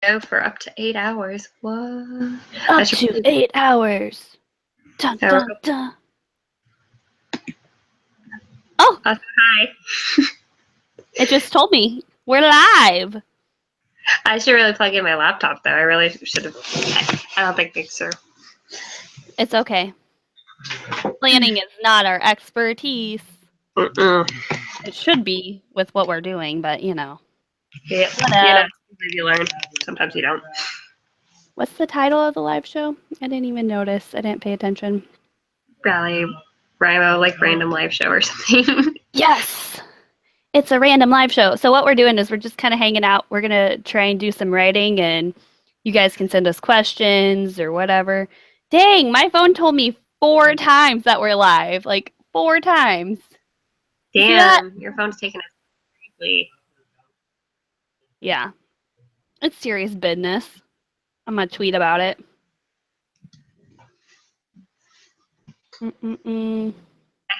Go for up to 8 hours. What? Up to 8 hours. Dun, dun, dun. Oh! Hi. It just told me. We're live. I should really plug in my laptop, though. I really should have. I don't think so. It's okay. Planning is not our expertise. It should be with what we're doing, but you know. Yeah, sometimes you learn. Sometimes you don't. What's the title of the live show? I didn't even notice. I didn't pay attention. RALYWriMo, like random live show or something. Yes! It's a random live show. So what we're doing is we're just kind of hanging out. We're going to try and do some writing, and you guys can send us questions or whatever. Dang, my phone told me 4 times that we're live. Like, 4 times. Damn, your phone's taking us seriously. Yeah. It's serious business. I'm going to tweet about it. I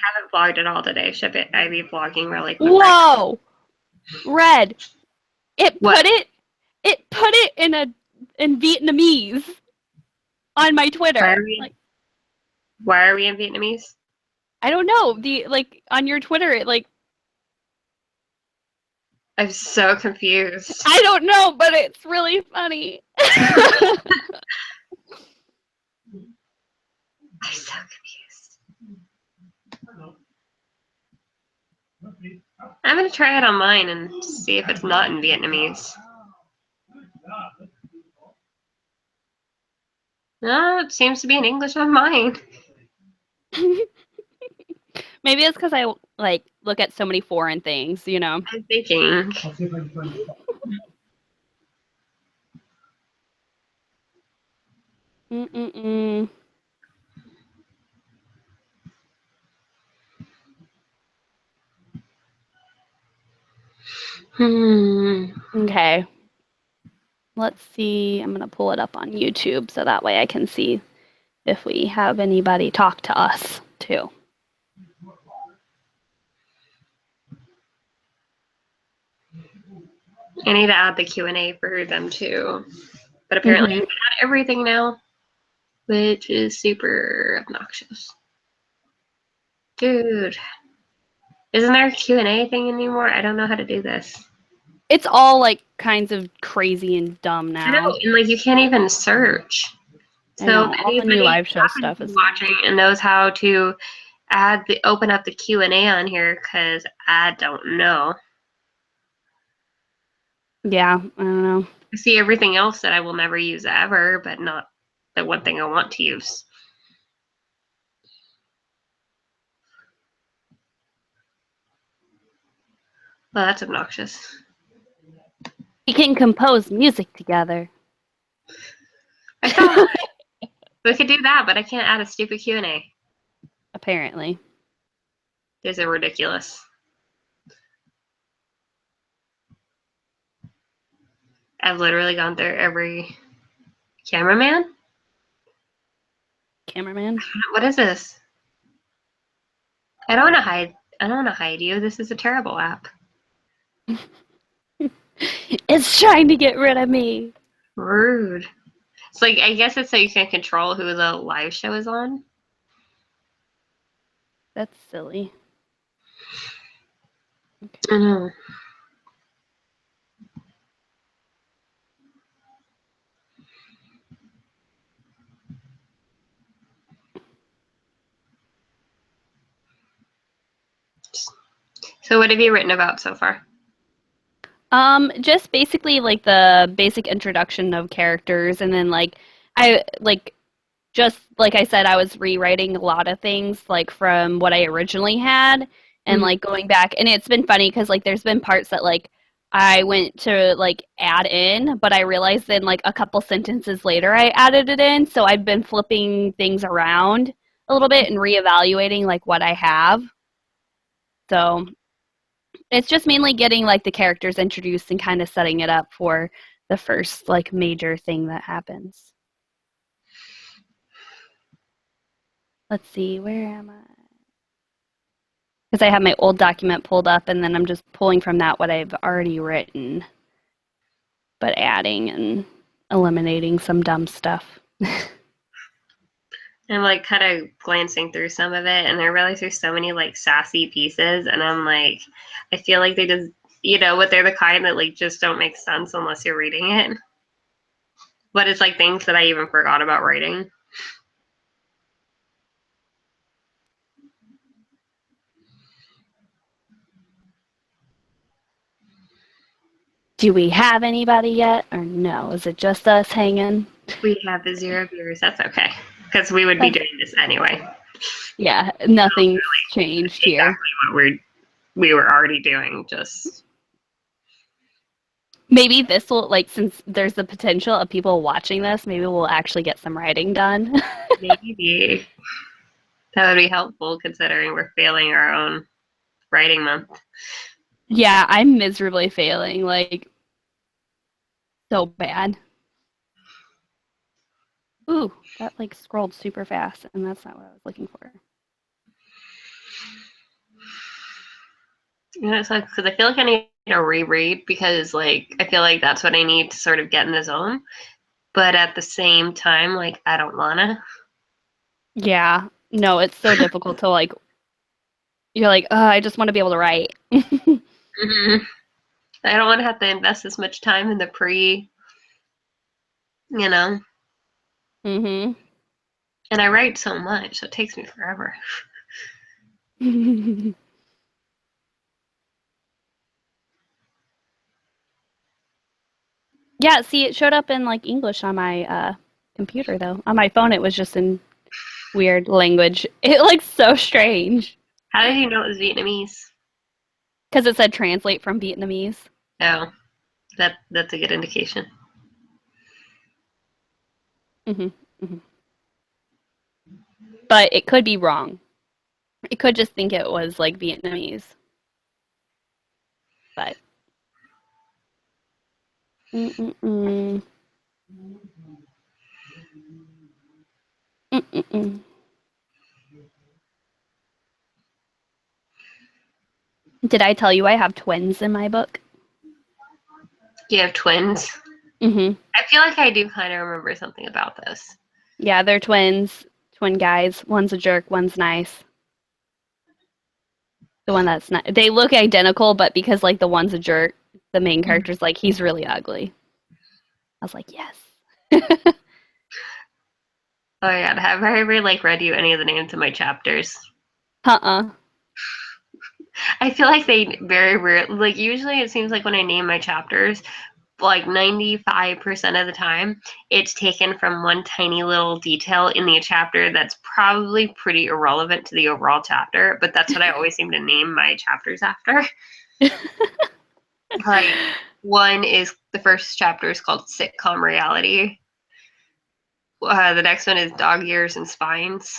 haven't vlogged at all today. Should I be vlogging really quick? Whoa! Red. It put it in Vietnamese on my Twitter. Why are we in Vietnamese? I don't know. On your Twitter, I'm so confused. I don't know, but it's really funny. I'm so confused. I'm going to try it on mine and see if it's not in Vietnamese. No, it seems to be in English on mine. Maybe it's because I look at so many foreign things, you know. I'm thinking. Okay. Let's see. I'm going to pull it up on YouTube so that way I can see if we have anybody talk to us, too. I need to add the Q&A for them, too. But apparently you can add everything now, which is super obnoxious. Dude. Isn't there a Q&A thing anymore? I don't know how to do this. It's all kinds of crazy and dumb now. I know, and you can't even search. So all the new live show stuff is watching and knows how to open up the Q&A on here, because I don't know. Yeah, I don't know. I see everything else that I will never use ever, but not the one thing I want to use. Well, that's obnoxious. We can compose music together. I thought we could do that, but I can't add a stupid Q&A. Apparently. Is it ridiculous? I've literally gone through every cameraman. What is this? I don't want to hide. I don't want to hide you. This is a terrible app. It's trying to get rid of me. Rude. It's I guess it's so you can control who the live show is on. That's silly. Okay. I know. So what have you written about so far? Just basically the basic introduction of characters, and then just like I said, I was rewriting a lot of things from what I originally had, and going back, and it's been funny because there's been parts that I went to add in, but I realized then a couple sentences later I added it in, so I've been flipping things around a little bit and reevaluating what I have. So it's just mainly getting the characters introduced and kind of setting it up for the first major thing that happens. Let's see, where am I? Because I have my old document pulled up, and then I'm just pulling from that what I've already written. but adding and eliminating some dumb stuff. I'm like kind of glancing through some of it, and I realize there's so many like sassy pieces, and I'm like, I feel like they just, but they're the kind that like just don't make sense unless you're reading it. But it's like things that I even forgot about writing. Do we have anybody yet, or no? Is it just us hanging? We have the 0 viewers. That's okay, because we would be doing this anyway. Yeah, nothing's changed here. Exactly what we were already doing. Just maybe this will, like, since there's the potential of people watching this, maybe we'll actually get some writing done. maybe that would be helpful considering we're failing our own writing month. Yeah, I'm miserably failing, like, so bad. Ooh, that like scrolled super fast, and that's not what I was looking for. It's like, because I feel like I need to reread, because like I feel like that's what I need to sort of get in the zone. But at the same time, like I don't wanna. Yeah, no, it's so difficult to like. You're like, I just want to be able to write. Mm-hmm. I don't want to have to invest as much time in the Mm-hmm. And I write so much, so it takes me forever. Yeah, see, it showed up in like English on my computer though. On my phone, it was just in weird language. It looks so strange. How did you know it was Vietnamese? Because it said translate from Vietnamese. Oh, that's a good indication. Mm-hmm. Mm-hmm. But it could be wrong. It could just think it was like Vietnamese. But. Mm-mm-mm. Mm-mm-mm. Did I tell you I have twins in my book? Do you have twins? Mm-hmm. I feel like I do kind of remember something about this. Yeah, they're twins. Twin guys. One's a jerk, one's nice. The one that's not. They look identical, but because like the one's a jerk, the main character's like, he's really ugly. I was like, yes. Oh my god, have I ever like read you any of the names of my chapters? Uh-uh. I feel like they very rarely, like usually it seems like when I name my chapters, like 95% of the time, it's taken from one tiny little detail in the chapter that's probably pretty irrelevant to the overall chapter, but that's what I always seem to name my chapters after. Like, the first chapter is called Sitcom Reality. The next one is Dog Ears and Spines.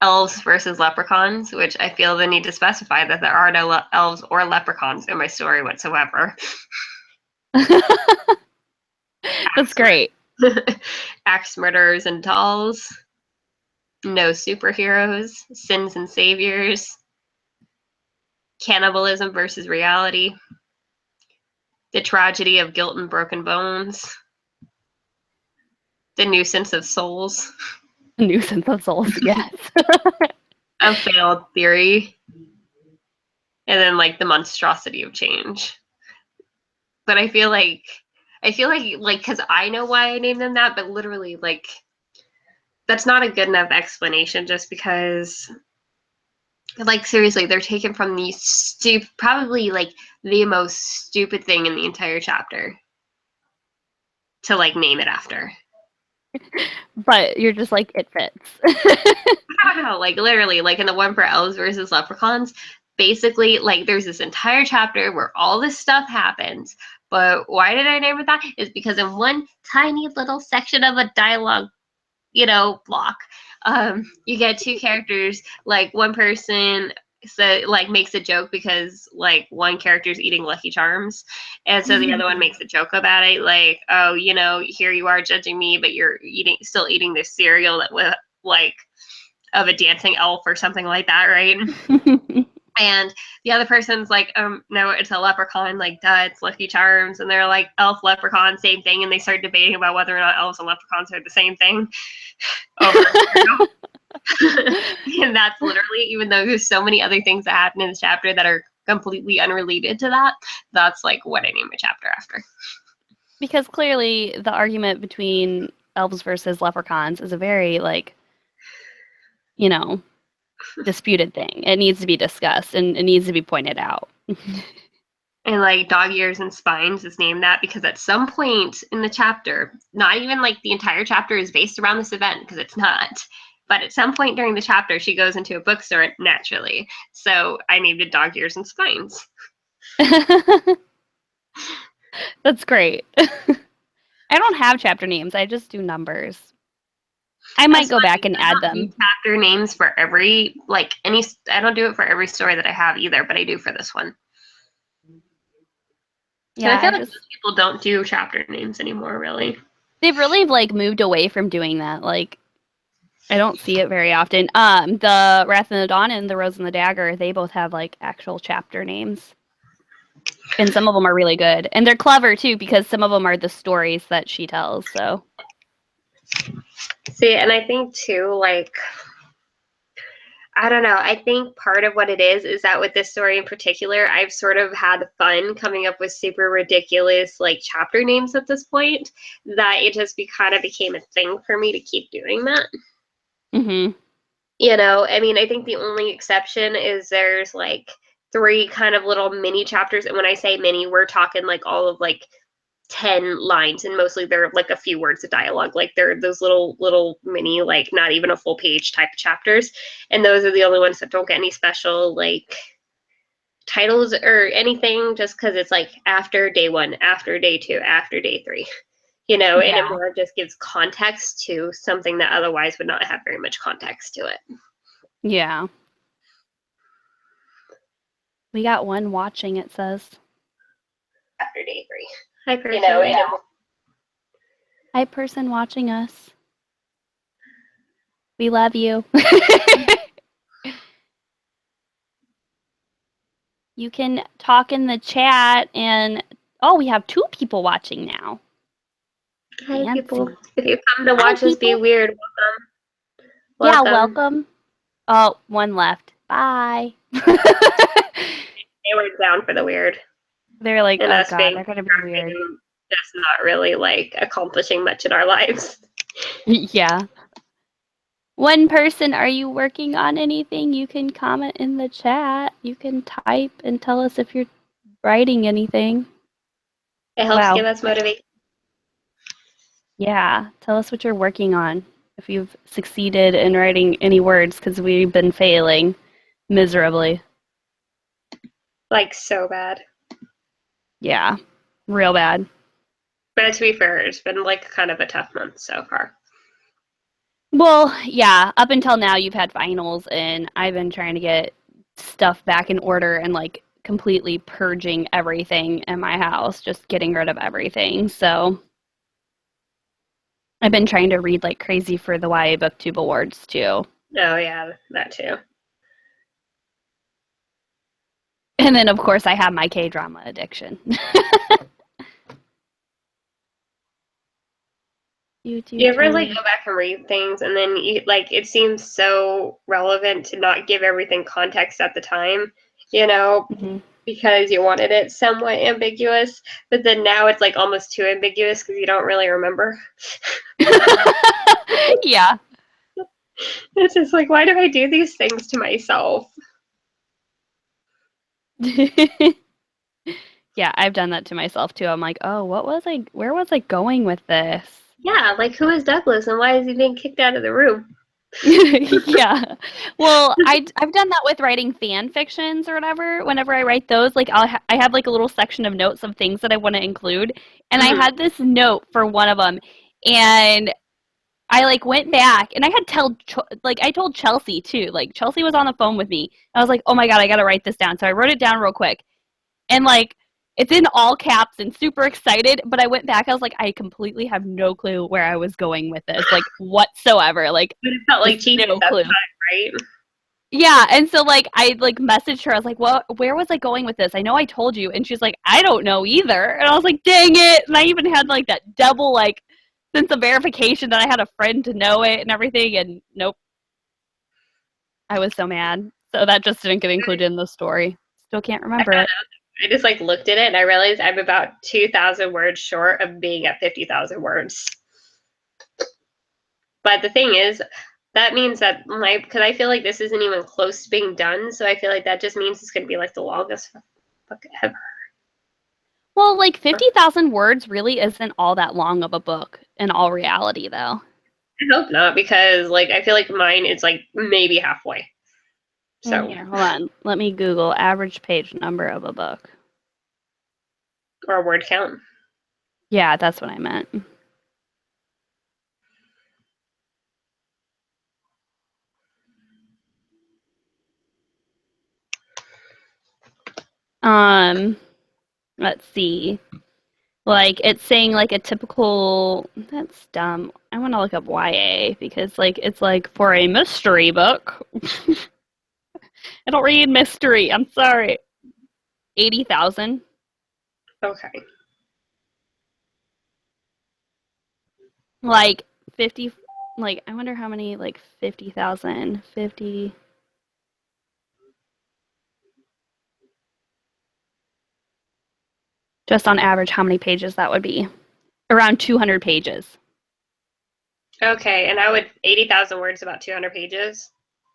Elves versus leprechauns, which I feel the need to specify that there are no elves or leprechauns in my story whatsoever. That's great. Axe murderers and dolls. No superheroes. Sins and saviors. Cannibalism versus reality. The tragedy of guilt and broken bones. The nuisance of souls. Nuisance of souls, yes. A failed theory. And then like the monstrosity of change. But I feel like because I know why I named them that, but literally like that's not a good enough explanation, just because like seriously, they're taken from the probably like the most stupid thing in the entire chapter to like name it after. But you're just like, it fits. I don't know, like literally, like in the one for elves versus leprechauns, basically like there's this entire chapter where all this stuff happens. But why did I name it that? Is because in one tiny little section of a dialogue, block, you get two characters, like one person like makes a joke because like one character's eating Lucky Charms, and so the other one makes a joke about it, like, oh, here you are judging me, but you're still eating this cereal that with like of a dancing elf or something like that, right? And the other person's like, no, it's a leprechaun. Like, duh, it's Lucky Charms. And they're like, elf, leprechaun, same thing. And they start debating about whether or not elves and leprechauns are the same thing. Over. And that's literally, even though there's so many other things that happen in this chapter that are completely unrelated to that, that's like what I name a chapter after. Because clearly the argument between elves versus leprechauns is a very, like, you know, disputed thing. It needs to be discussed and it needs to be pointed out. And like dog ears and spines is named that because at some point in the chapter, not even like the entire chapter is based around this event, because it's not, but at some point during the chapter she goes into a bookstore naturally, so I named it Dog Ears and Spines. That's great. I don't have chapter names, I just do numbers. I might go back and add them. Chapter names for every, like, any, I don't do it for every story that I have either, but I do for this one. Yeah, I feel like most people don't do chapter names anymore, really. They've really, like, moved away from doing that. Like, I don't see it very often. The Wrath and the Dawn and the Rose and the Dagger, they both have, like, actual chapter names. And some of them are really good. And they're clever, too, because some of them are the stories that she tells, so. See, and I think, too, like, I don't know, I think part of what it is that with this story in particular, I've sort of had fun coming up with super ridiculous, like, chapter names at this point, that it just kind of became a thing for me to keep doing that. Mm-hmm. You know, I mean, I think the only exception is there's, like, 3 kind of little mini chapters, and when I say mini, we're talking, like, all of, like, 10 lines, and mostly they're like a few words of dialogue. Like they're those little mini, like not even a full page type of chapters, and those are the only ones that don't get any special like titles or anything, just because it's like after day 1, after day 2, after day 3, you know. And it more just gives context to something that otherwise would not have very much context to it. Yeah. We got one watching, it says. After day 3. Hi, person. You know, hi, person watching us. We love you. You can talk in the chat, and we have 2 people watching now. Hi, Fancy. People. If you come to watch us be weird, welcome. Yeah, welcome. Oh, one left. Bye. They were down for the weird. They're like, and oh God, they're gonna be weird. Just not really like accomplishing much in our lives. Yeah. One person, are you working on anything? You can comment in the chat. You can type and tell us if you're writing anything. It helps give us motivation. Yeah, tell us what you're working on. If you've succeeded in writing any words, because we've been failing miserably. Like so bad. Yeah, real bad. But to be fair, it's been like kind of a tough month so far. Well, yeah, up until now you've had finals, and I've been trying to get stuff back in order and like completely purging everything in my house, just getting rid of everything. So I've been trying to read like crazy for the YA BookTube Awards too. Oh yeah, that too. And then of course I have my K-drama addiction. You ever like go back and read things and then you, like it seems so relevant to not give everything context at the time, you know, because you wanted it somewhat ambiguous, but then now it's like almost too ambiguous because you don't really remember. Yeah. It's just like, why do I do these things to myself? Yeah, I've done that to myself too. I'm like, oh, where was I going with this? Yeah, like who is Douglas and why is he being kicked out of the room? Yeah. Well, I've done that with writing fan fictions or whatever. Whenever I write those, like I have like a little section of notes of things that I want to include, and I had this note for one of them, and I like went back and I told Chelsea too. Like Chelsea was on the phone with me. I was like, oh my God, I got to write this down. So I wrote it down real quick, and like it's in all caps and super excited. But I went back. I was like, I completely have no clue where I was going with this, like whatsoever. Like but it felt like cheating no clue, right? Yeah, and so like I like messaged her. I was like, "Well, where was I going with this? I know I told you." And she's like, "I don't know either." And I was like, "Dang it!" And I even had like that double like sense of verification that I had a friend to know it and everything. And nope, I was so mad. So that just didn't get included in the story. Still can't I remember found it. out. I just like looked at it and I realized I'm about 2,000 words short of being at 50,000 words. But the thing is, that means that my because I feel like this isn't even close to being done, so I feel like that just means it's gonna be like the longest book ever. Well, like 50,000 words really isn't all that long of a book in all reality, though. I hope not, because like I feel like mine is like maybe halfway. And So here, hold on. Let me Google average page number of a book. or word count. Yeah, that's what I meant. Um, let's see. Like it's saying like a typical that's dumb. I want to look up YA because like it's like for a mystery book. I don't read mystery. I'm sorry. 80,000. Okay. Like 50 like I wonder how many like 50,000 50 just on average how many pages that would be. Around 200 pages. Okay, and I would 80,000 words about 200 pages.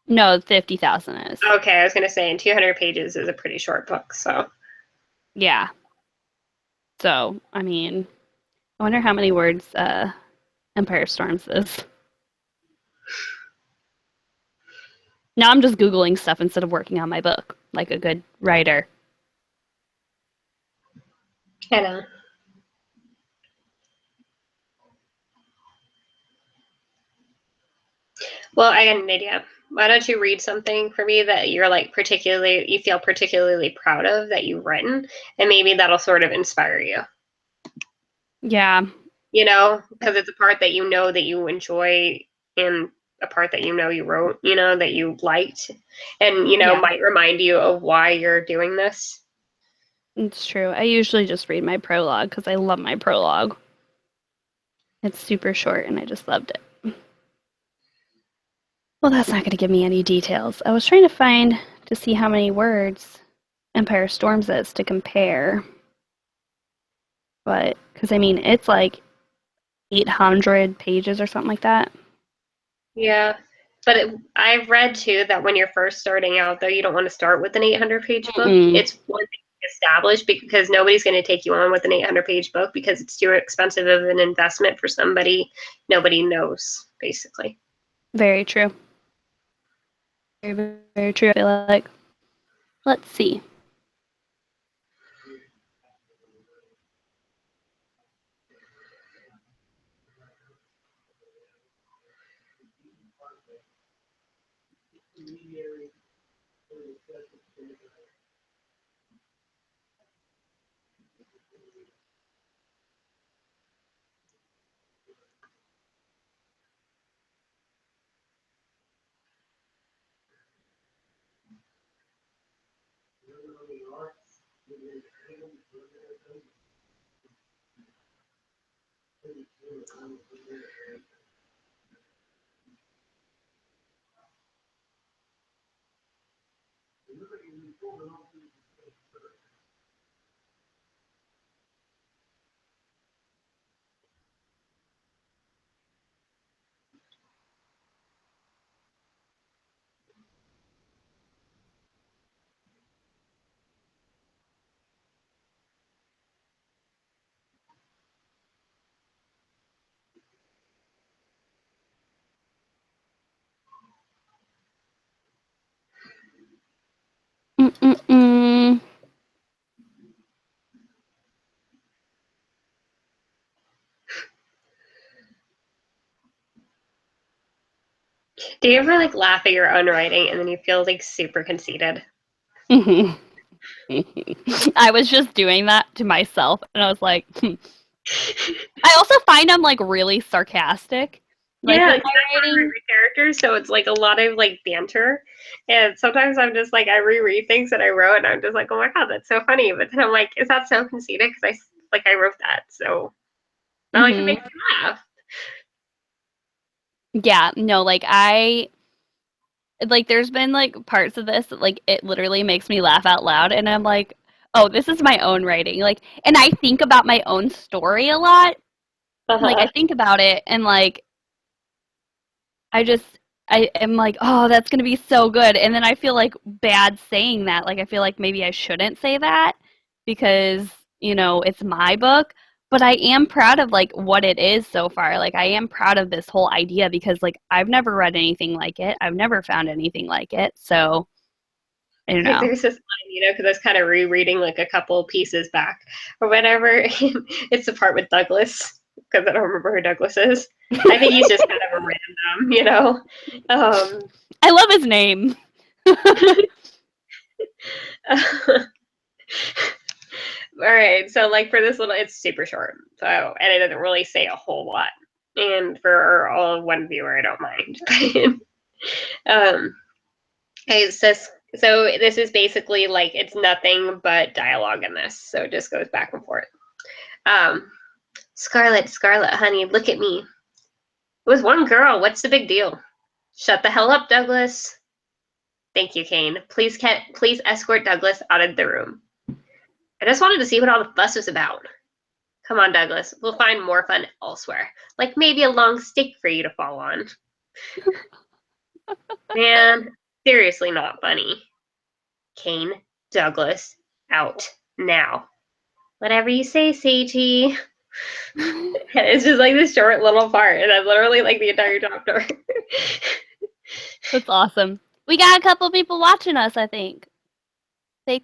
No, 50,000 is. Okay, I was gonna say, and 200 pages is a pretty short book, so Yeah. So, I mean, I wonder how many words Empire Storms is. Now I'm just Googling stuff instead of working on my book, like a good writer. I know. Well, I got an idea. Why don't you read something for me that you're like particularly you feel particularly proud of that you've written, and maybe that'll sort of inspire you. Yeah. You know, because it's a part that you know that you enjoy and a part that you know you wrote, you know, that you liked, and you know Yeah, might remind you of why you're doing this. it's true. I usually just read my prologue because I love my prologue. It's super short and I just loved it. Well, that's not going to give me any details. I was trying to find to see how many words Empire Storms is to compare. But, because I mean, it's like 800 pages or something like that. Yeah. But I've read too that when you're first starting out, though, you don't want to start with an 800-page book. Mm-mm. It's one thing to establish because nobody's going to take you on with an 800-page book because it's too expensive of an investment for somebody nobody knows, basically. Very true. Very, very true. I feel like. Let's see. Mm-mm-mm. Do you ever like laugh at your own writing and then you feel like super conceited? I was just doing that to myself, and I was like, I also find I'm like really sarcastic. Like Yeah, with because my that's one of my writing. characters, so it's like a lot of like banter. And sometimes I'm just like I reread things that I wrote, and I'm just like, oh my god, that's so funny. But then I'm like, is that so conceited? Because I wrote that, so not like it Hmm. makes me laugh. Yeah, no, like there's been like parts of this that like it literally makes me laugh out loud, and I'm like, oh, this is my own writing. Like, and I think about my own story a lot. Like I Uh-huh. think about it, and like I just I am like, oh, that's gonna be so good. And then I feel like bad saying that. Like I feel like maybe I shouldn't say that because, it's my book. But I am proud of like what it is so far. Like I am proud of this whole idea because like I've never read anything like it. I've never found anything like it. So I don't know. There's this line, because I was kind of rereading like a couple pieces back or whatever. It's the part with Douglas because I don't remember who Douglas is. I think he's just kind of a random. I love his name. All right, so like for this little, it's super short, so and it doesn't really say a whole lot. And for all one viewer, I don't mind. um, okay, so this is basically like it's nothing but dialogue in this, so it just goes back and forth. Um, Scarlet, Scarlet, honey, look at me. It was one girl. What's the big deal? Shut the hell up, Douglas. Thank you, Kane. Please escort Douglas out of the room. I just wanted to see what all the fuss was about. Come on, Douglas. We'll find more fun elsewhere. Like maybe a long stick for you to fall on. Man, seriously not funny. Kane, Douglas, out. Now. Whatever you say, Seiji. It's just like this short little part, and that's literally like the entire chapter. That's awesome. We got a couple people watching us, I think. They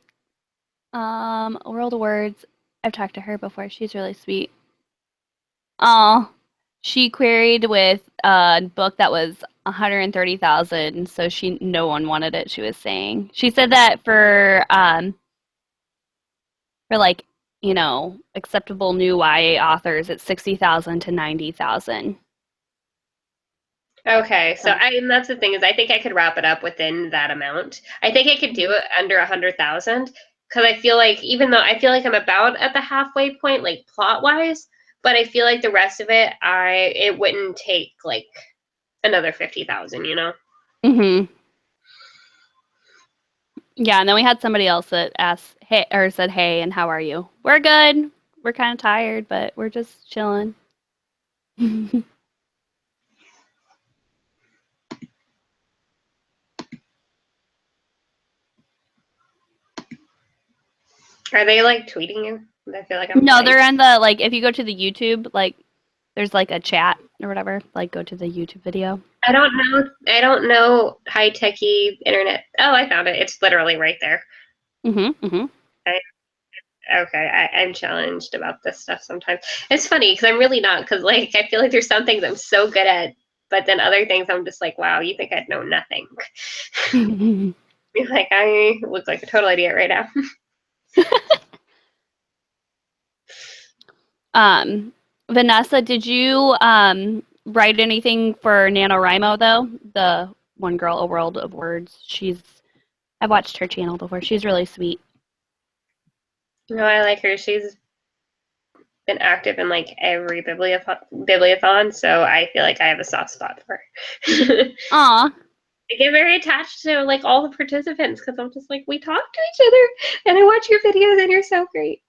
World of Words. I've talked to her before. She's really sweet. Oh, she queried with a book that was 130,000, so no one wanted it, she was saying. She said that for like, acceptable new YA authors, it's 60,000 to 90,000. Okay, so and that's the thing is I think I could wrap it up within that amount. I think I could do it under 100,000 because I feel like even though I feel like I'm about at the halfway point, like plot wise, but I feel like the rest of it wouldn't take like another 50,000. Mm-hmm. Yeah, and then we had somebody else that asked, hey, or said, hey, and how are you? We're good. We're kind of tired, but we're just chilling. Are they like tweeting you? I feel like I'm No, like they're in the, like, if you go to the YouTube, like, there's like a chat or whatever, like, go to the YouTube video. I don't know high techy internet. Oh, I found it. It's literally right there. Mm-hmm, mm-hmm. I'm challenged about this stuff sometimes. It's funny because I'm really not because like I feel like there's some things I'm so good at, but then other things I'm just like, wow, you think I'd know nothing? Like I look like a total idiot right now. Vanessa, did you write anything for NaNoWriMo though? The one girl, A World of Words. I've watched her channel before. She's really sweet. No, I like her. She's been active in like every bibliothon, so I feel like I have a soft spot for her. Aw. I get very attached to like all the participants because I'm just like we talk to each other and I watch your videos and you're so great.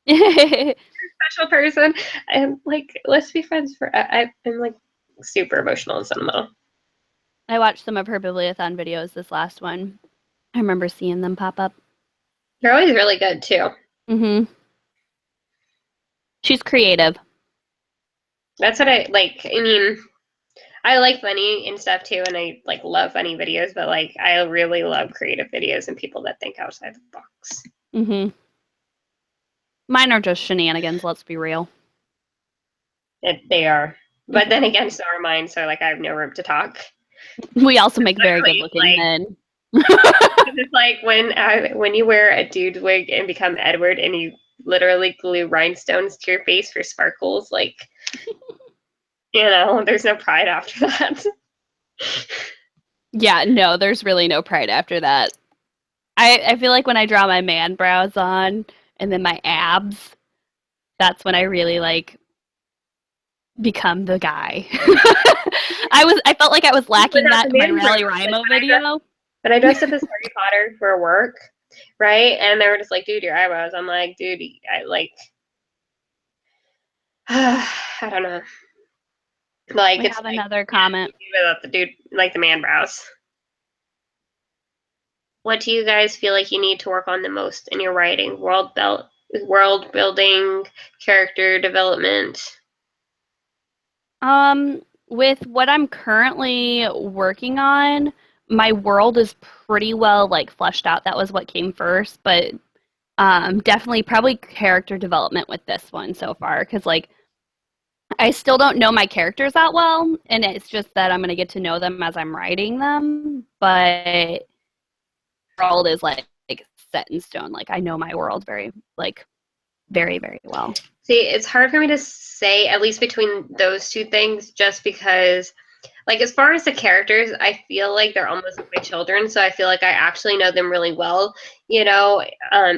Special person and like let's be friends for I'm like super emotional and sentimental. I watched some of her Bibliothon videos this last one. I remember seeing them pop up. They're always really good too. Mm-hmm. She's creative. That's what I like. I mean, I like funny and stuff too, and I like love funny videos, but like I really love creative videos and people that think outside the box. Mm-hmm. Mine are just shenanigans, let's be real. They are. But then again, so are mine, so like I have no room to talk. We also make very good looking men. It's like when you wear a dude wig and become Edward and you literally glue rhinestones to your face for sparkles, like You know, there's no pride after that. Yeah, no, there's really no pride after that. I feel like when I draw my man brows on and then my abs, that's when I really like become the guy. I felt like I was lacking Without the that in my man bra, like RALYWriMo video. when I dressed up as Harry Potter for work, right? And they were just like, dude, your eyebrows. I'm like, dude, I like, I don't know. Like, We it's have like, another yeah, comment. without the dude, like the man brows. What do you guys feel like you need to work on the most in your writing? World building, character development. With what I'm currently working on, my world is pretty well like fleshed out. That was what came first, but definitely probably character development with this one so far because like I still don't know my characters that well, and it's just that I'm gonna get to know them as I'm writing them. But the world is like set in stone. Like I know my world very very well. See, it's hard for me to say, at least between those two things, just because, like, as far as the characters, I feel like they're almost like my children, so I feel like I actually know them really well. You know,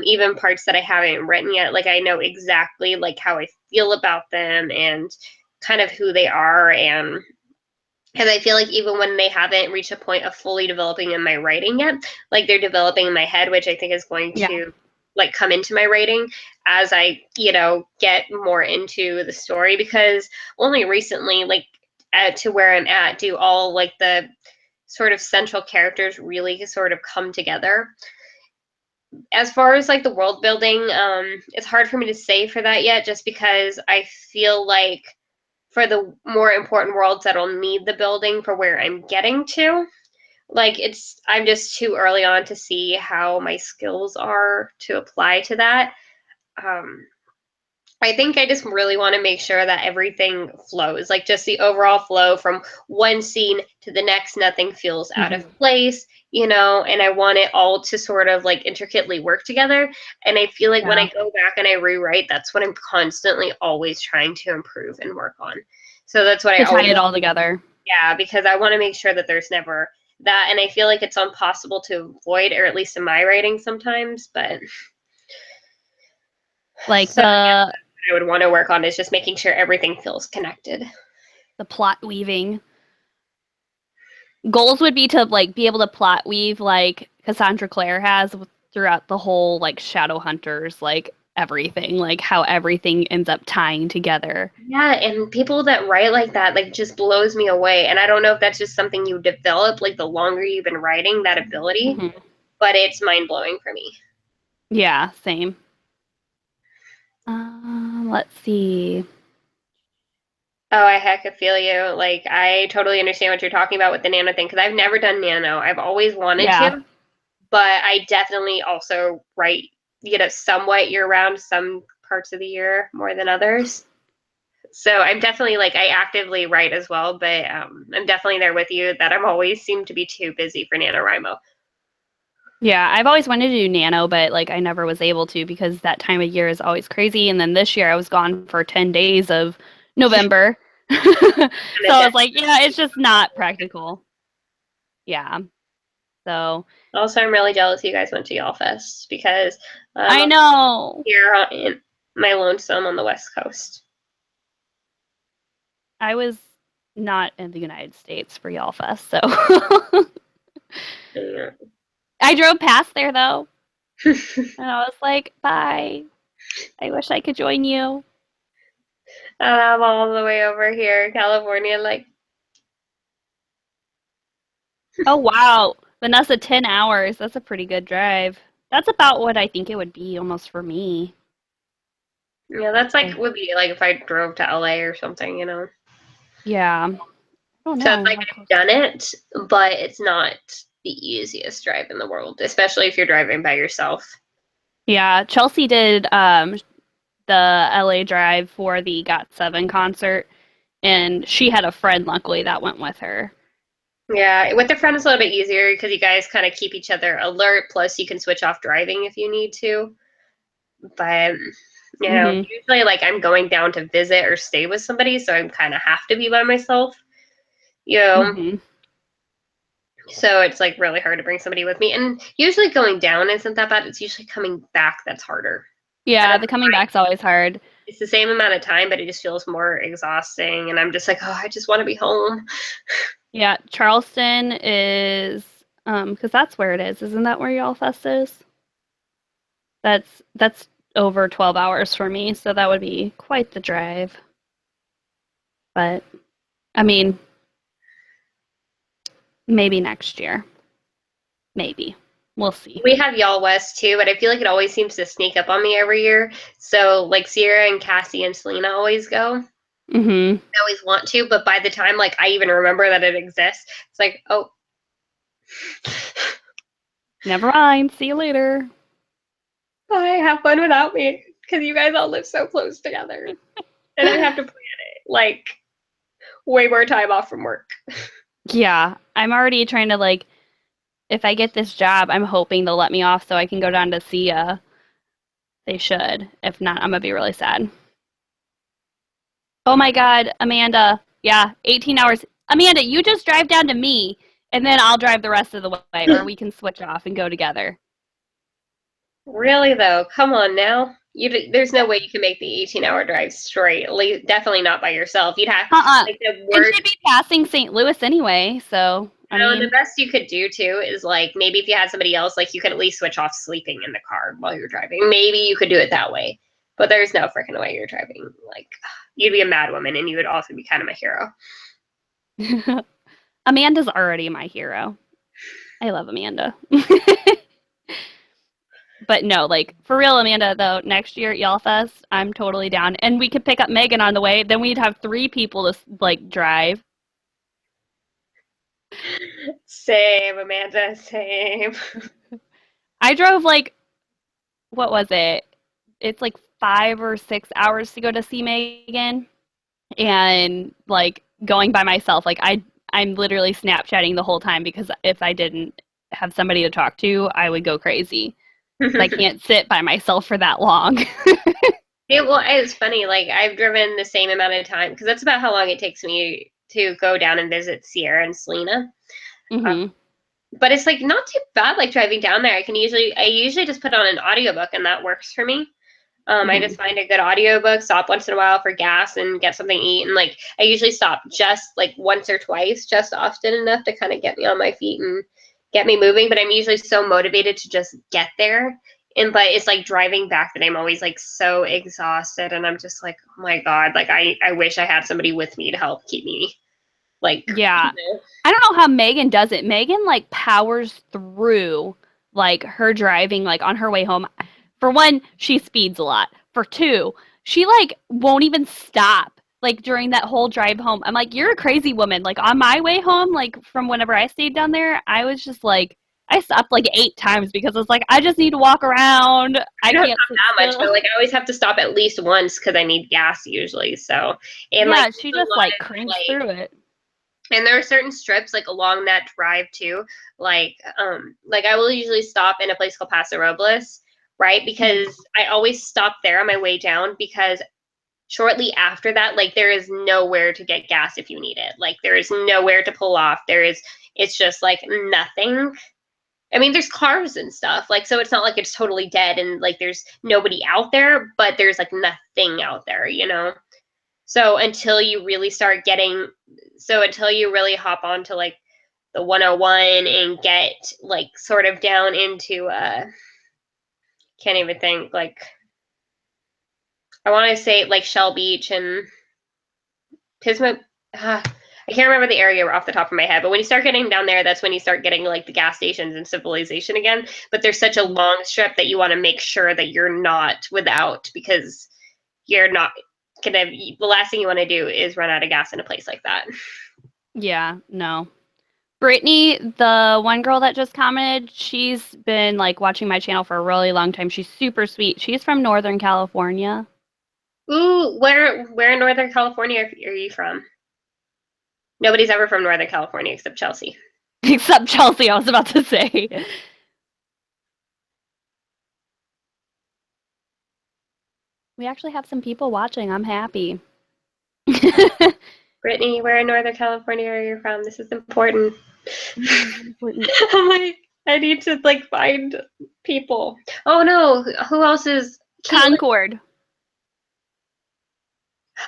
even parts that I haven't written yet, like, I know exactly, like, how I feel about them and kind of who they are, and because I feel like even when they haven't reached a point of fully developing in my writing yet, like they're developing in my head, which I think is going Yeah. to like come into my writing as I, you know, get more into the story because only recently, like to where I'm at, do all like the sort of central characters really sort of come together. As far as like the world building, it's hard for me to say for that yet, just because I feel like for the more important worlds that'll need the building for where I'm getting to. Like I'm just too early on to see how my skills are to apply to that. Um, I think I just really want to make sure that everything flows, like just the overall flow from one scene to the next, nothing feels out of place, you know, and I want it all to sort of like intricately work together. And I feel like when Yeah. I go back and I rewrite, that's what I'm constantly always trying to improve and work on. So that's what I To tie always, it all together. yeah, because I want to make sure that there's never that. And I feel like it's impossible to avoid, or at least in my writing sometimes, but Like so I would want to work on is just making sure everything feels connected. the plot weaving. Goals would be to like be able to plot weave like Cassandra Clare has throughout the whole like Shadowhunters, like everything, like how everything ends up tying together. Yeah, and people that write like that like just blows me away. And I don't know if that's just something you develop like the longer you've been writing that ability, Mm-hmm. but it's mind blowing for me. Yeah, same. Let's see. Oh, I heck I feel you. Like I totally understand what you're talking about with the nano thing because I've never done nano. I've always wanted Yeah, to, but I definitely also write, you know, somewhat year round, some parts of the year more than others. So I'm definitely like I actively write as well, but I'm definitely there with you that I'm always seem to be too busy for NaNoWriMo. yeah. I've always wanted to do nano, but like I never was able to because that time of year is always crazy. And then this year I was gone for 10 days of November. So I was like, yeah, it's just not practical. Yeah. So Also, I'm really jealous you guys went to Y'all Fest because I I'm know. here in my lonesome on the West Coast. I was not in the United States for Y'all Fest, so Yeah. I drove past there though, and I was like, "Bye. I wish I could join you." And I'm all the way over here in California, like, Oh wow, Vanessa, 10 hours. That's a pretty good drive. That's about what I think it would be almost for me. yeah, that's like Like, would be like if I drove to LA or something, you know. yeah, I don't So it's know like how I've close. done it, but it's not the easiest drive in the world, especially if you're driving by yourself. Yeah, Chelsea did the LA drive for the Got7 concert, and she had a friend luckily that went with her. Yeah, with a friend it's a little bit easier because you guys kind of keep each other alert. Plus, you can switch off driving if you need to. But You know, usually like I'm going down to visit or stay with somebody, so I kind of have to be by myself. You know, so it's like really hard to bring somebody with me. And usually going down isn't that bad. It's usually coming back that's harder. Yeah, the coming back's always hard. It's the same amount of time, but it just feels more exhausting. And I'm just like, oh, I just want to be home. Yeah, Charleston is, because that's where it is. Isn't that where Y'all Fest is? That's over 12 hours for me, so that would be quite the drive. But, I mean, maybe next year. Maybe. We'll see. We have Y'all West too, but I feel like it always seems to sneak up on me every year. So like Sierra and Cassie and Selena always go. I always want to, but by the time like I even remember that it exists, it's like, oh, never mind. See you later. Bye. Have fun without me, because you guys all live so close together, and I have to plan it like way more time off from work. Yeah, I'm already trying to like, if I get this job, I'm hoping they'll let me off so I can go down to see ya. They should. If not, I'm gonna be really sad. Oh my God, Amanda. Yeah, 18 hours. Amanda, you just drive down to me, and then I'll drive the rest of the way, or we can switch off and go together. Really though, come on now. There's no way you can make the 18-hour drive straight. Definitely not by yourself. You'd have like the worst. And she'd be passing St. Louis anyway, so I mean, the best you could do too is like maybe if you had somebody else, like you could at least switch off sleeping in the car while you're driving. Maybe you could do it that way. But there's no freaking way you're driving. Like you'd be a mad woman, and you would also be kind of my hero. Amanda's already my hero. I love Amanda. But no, like for real, Amanda, though, next year at Y'all Fest, I'm totally down. And we could pick up Megan on the way. Then we'd have 3 people to like drive. Same, Amanda, same. I drove like, what was it? It's like 5 or 6 hours to go to see Megan. And like going by myself, like I'm literally Snapchatting the whole time because if I didn't have somebody to talk to, I would go crazy. I can't sit by myself for that long. Well, it's funny. Like I've driven the same amount of time because that's about how long it takes me to go down and visit Sierra and Selena. But it's like not too bad. Like driving down there, I usually just put on an audiobook and that works for me. I just find a good audiobook, stop once in a while for gas and get something to eat. And like I usually stop just like once or twice, just often enough to kind of get me on my feet and get me moving. But I'm usually so motivated to just get there. But it's like driving back that I'm always like so exhausted, and I'm just like, oh my God, like I wish I had somebody with me to help keep me like. Yeah. I don't know how Megan does it. Megan like powers through like her driving like on her way home. For one, she speeds a lot. For two, she like won't even stop like during that whole drive home. I'm like, you're a crazy woman. Like on my way home, like from whenever I stayed down there, I was just like, I stopped like 8 times because I was like, I just need to walk around. I can't stop that much, but like I always have to stop at least once because I need gas usually. So and yeah, like she just like cranks through it. And there are certain strips like along that drive too. Like I will usually stop in a place called Paso Robles, right? Because I always stop there on my way down because shortly after that, like there is nowhere to get gas if you need it. Like there is nowhere to pull off. It's just like nothing. I mean, there's cars and stuff, like, so it's not like it's totally dead and like there's nobody out there, but there's like nothing out there, you know? So until you really hop onto like the 101 and get like sort of down into, can't even think, like, I want to say like Shell Beach and Pismo. I can't remember the area off the top of my head, but when you start getting down there, that's when you start getting like the gas stations and civilization again. But there's such a long strip that you want to make sure that you're not without, because you're not gonna. The last thing you want to do is run out of gas in a place like that. Yeah, no. Brittany, the one girl that just commented, she's been like watching my channel for a really long time. She's super sweet. She's from Northern California. Ooh, where in Northern California are you from? Nobody's ever from Northern California except Chelsea. Except Chelsea, I was about to say. We actually have some people watching. I'm happy. Brittany, where in Northern California are you from? This is important. This is important. I'm like, I need to like find people. Oh no, who else is Caitlin? Concord.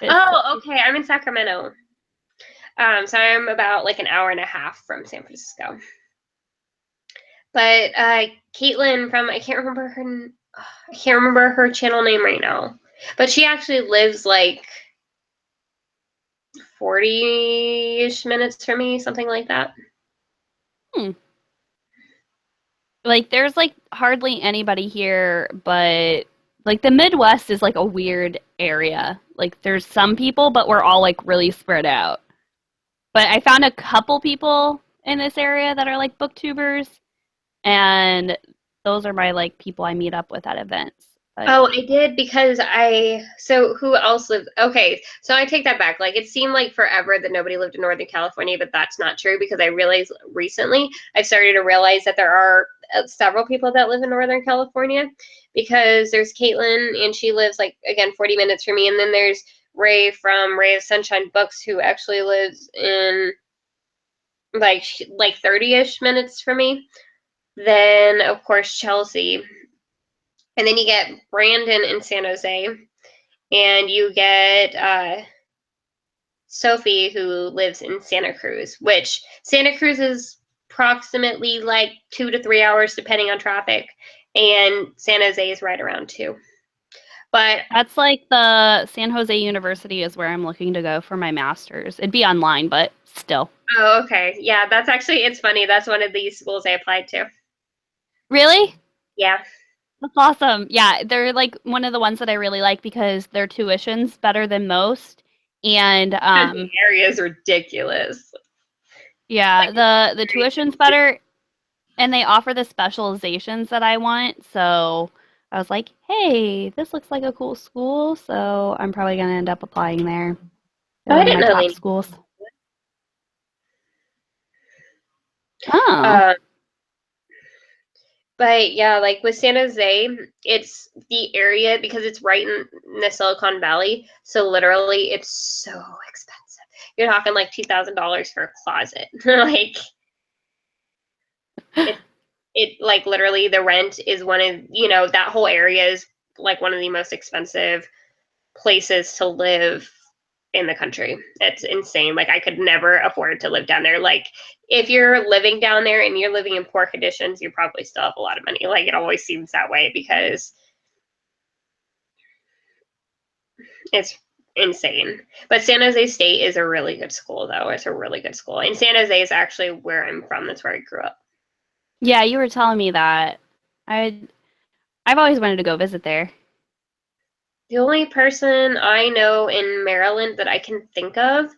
Oh, okay. I'm in Sacramento. So I'm about like an hour and a half from San Francisco. But Caitlin from I can't remember her channel name right now. But she actually lives like 40-ish minutes from me, something like that. Like, there's like hardly anybody here, but like the Midwest is like a weird area. Like, there's some people, but we're all like really spread out. But I found a couple people in this area that are like booktubers, and those are my like people I meet up with at events. But Oh, I did because so who else lives? Okay, so I take that back. Like it seemed like forever that nobody lived in Northern California, but that's not true because I realized recently I've started to realize that there are several people that live in Northern California because there's Caitlin and she lives like again 40 minutes from me, and then there's Ray from Ray of Sunshine Books who actually lives in like 30-ish minutes from me. Then of course Chelsea. And then you get Brandon in San Jose, and you get Sophie, who lives in Santa Cruz, which Santa Cruz is approximately like 2 to 3 hours, depending on traffic, and San Jose is right around 2. But that's like the San Jose University is where I'm looking to go for my master's. It'd be online, but still. oh, okay, yeah, that's actually it's funny. That's one of these schools I applied to. Really? Yeah. That's awesome. Yeah, they're like one of the ones that I really like because their tuition's better than most. And The area is ridiculous. yeah, the tuition's better and they offer the specializations that I want. So I was like, "Hey, this looks like a cool school." So I'm probably going to end up applying there. They're Oh, I one of didn't my know top they. schools. Oh. Uh, But yeah, like with San Jose, it's the area because it's right in the Silicon Valley. So literally, it's so expensive. You're talking like $2,000 for a closet. Like it like literally the rent is one of that whole area is like one of the most expensive places to live in the country. It's insane. Like I could never afford to live down there. Like if you're living down there and you're living in poor conditions, you probably still have a lot of money. Like it always seems that way because it's insane. But San Jose State is a really good school though. It's a really good school. And San Jose is actually where I'm from. That's where I grew up. Yeah, you were telling me that. I've always wanted to go visit there. The only person I know in Maryland that I can think of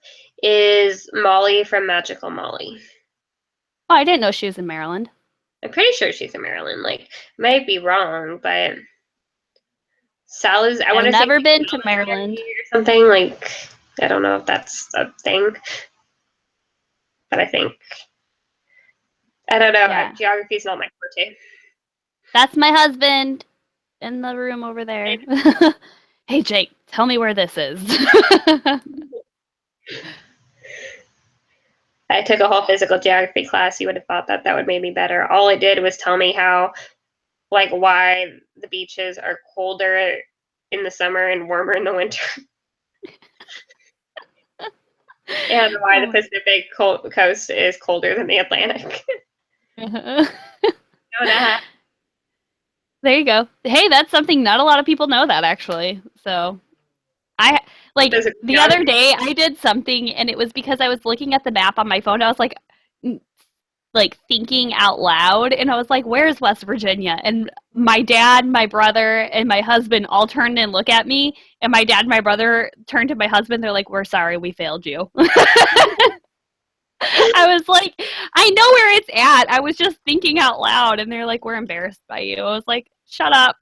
is Molly from Magical Molly. Oh, I didn't know she was in Maryland. I'm pretty sure she's in Maryland. Like, might be wrong, but I want I've to say never been to Salisbury Maryland. or something. Like, I don't know if that's a thing, but I think I don't know. Yeah. Geography is not my forte. That's my husband in the room over there. Hey, Jake, tell me where this is. I took a whole physical geography class. You would have thought that that would make me better. All it did was tell me how, like, why the beaches are colder in the summer and warmer in the winter, and why the Oh Pacific coast is colder than the Atlantic. my- Know that. There you go. Hey, that's something not a lot of people know that actually. So I like Physical the other geography. day I did something and it was because I was looking at the map on my phone. I was like thinking out loud and I was like, where's West Virginia? And my dad, my brother, and my husband all turned and look at me and my dad and my brother turned to my husband, they're like, we're sorry, we failed you. I was like, I know where it's at. I was just thinking out loud and they're like, we're embarrassed by you. I was like, shut up.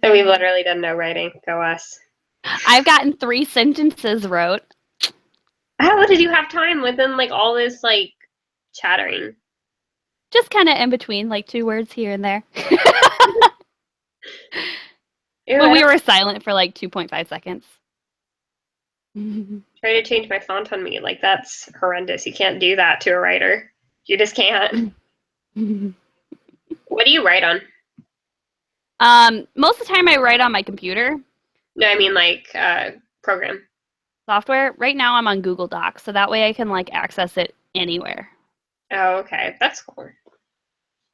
So we've literally done no writing. Go us. I've gotten 3 sentences wrote. How did you have time within like all this like chattering? Just kind of in between, like 2 words here and there. Ew, Well, I we don't were silent for like 2.5 seconds. try to change my font on me. Like, that's horrendous. You can't do that to a writer. You just can't. What do you write on? Most of the time I write on my computer. No, I mean like program. Software. Right now I'm on Google Docs, so that way I can like access it anywhere. Oh, okay. That's cool.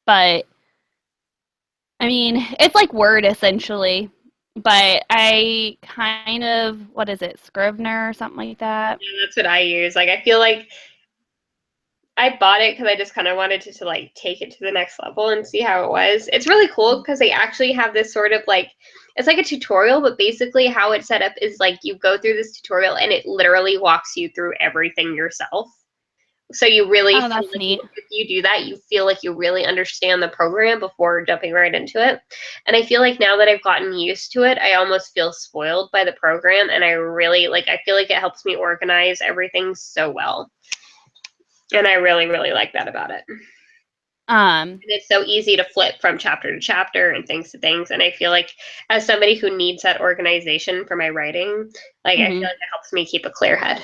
But I mean, it's like Word essentially. But I kind of, what is it, Scrivener or something like that? Yeah, that's what I use. Like, I feel like I bought it because I just kind of wanted to like take it to the next level and see how it was. It's really cool because they actually have this sort of like it's like a tutorial, but basically how it's set up is like you go through this tutorial and it literally walks you through everything yourself. So you really Oh, feel that's like neat. if you do that, you feel like you really understand the program before jumping right into it. And I feel like now that I've gotten used to it, I almost feel spoiled by the program, and I really like. I feel like it helps me organize everything so well, and I really, really like that about it. Um, And it's so easy to flip from chapter to chapter and things to things. And I feel like as somebody who needs that organization for my writing, like I feel mhm. like it helps me keep a clear head.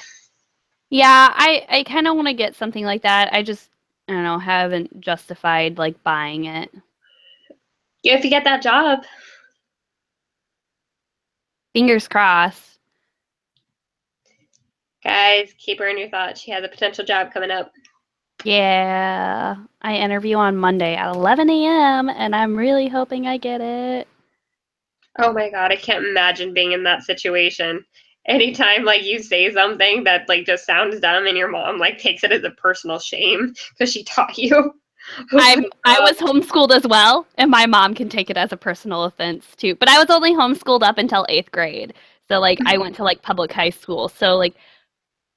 Yeah, I kind of want to get something like that. I don't know, haven't justified like buying it. Yeah, if you get that job, Fingers crossed. guys, keep her in your thoughts. She has a potential job coming up. Yeah, I interview on Monday at 11 a.m. and I'm really hoping I get it. Oh my God, I can't imagine being in that situation. Anytime like you say something that like just sounds dumb and your mom like takes it as a personal shame because she taught you. Oh my I God. was homeschooled as well, and my mom can take it as a personal offense too. But I was only homeschooled up until 8th grade. So like I went to like public high school. So like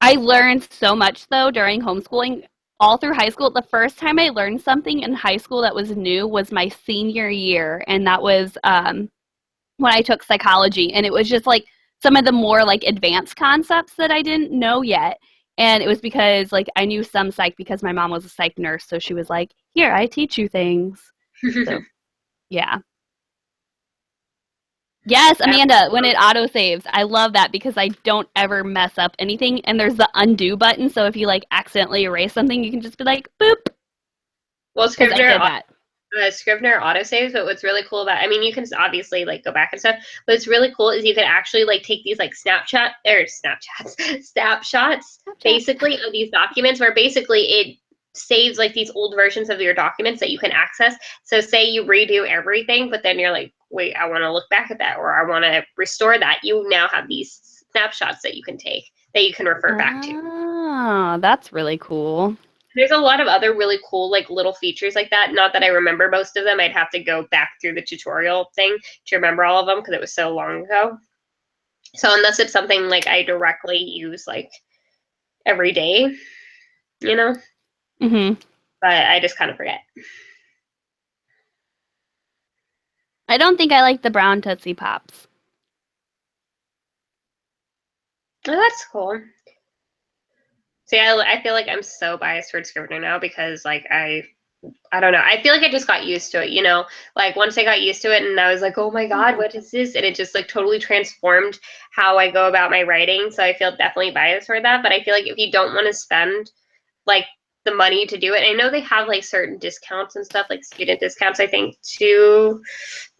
I learned so much though during homeschooling all through high school. The first time I learned something in high school that was new was my senior year, and that was when I took psychology, and it was just like some of the more like advanced concepts that I didn't know yet. And it was because like I knew some psych because my mom was a psych nurse, so she was like, "Here, I teach you things." So, yeah. Yes, Amanda, when it auto saves, I love that because I don't ever mess up anything. And there's the undo button, so if you like accidentally erase something, you can just be like, boop, Well, because I did that. Scrivener autosaves, but what's really cool about, I mean, you can obviously like go back and stuff, but what's really cool is you can actually like take these like snapshots Snapchat. basically of these documents where basically it saves like these old versions of your documents that you can access. So say you redo everything, but then you're like, wait, I want to look back at that or I want to restore that. You now have these snapshots that you can take that you can refer back to. Oh, that's really cool. There's a lot of other really cool like little features like that. Not that I remember most of them. I'd have to go back through the tutorial thing to remember all of them because it was so long ago. So unless it's something like I directly use like every day, you know, Hmm. but I just kind of forget. I don't think I like the brown Tootsie Pops. Oh, that's cool. See, I feel like I'm so biased towards Scrivener now because like I don't know. I feel like I just got used to it, you know? Like once I got used to it and I was like, "Oh my God, what is this?" And it just like totally transformed how I go about my writing. So I feel definitely biased toward that, but I feel like if you don't want to spend like the money to do it, I know they have like certain discounts and stuff, like student discounts, I think too.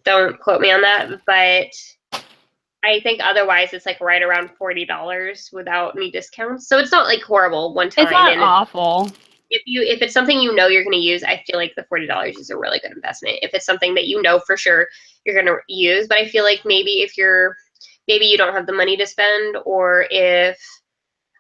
Don't quote me on that, but I think otherwise it's like right around $40 without any discounts. So it's not like horrible one It's time. not And awful. if it's something you know you're going to use, I feel like the $40 is a really good investment. If it's something that you know for sure you're going to use, but I feel like maybe if maybe you don't have the money to spend, or if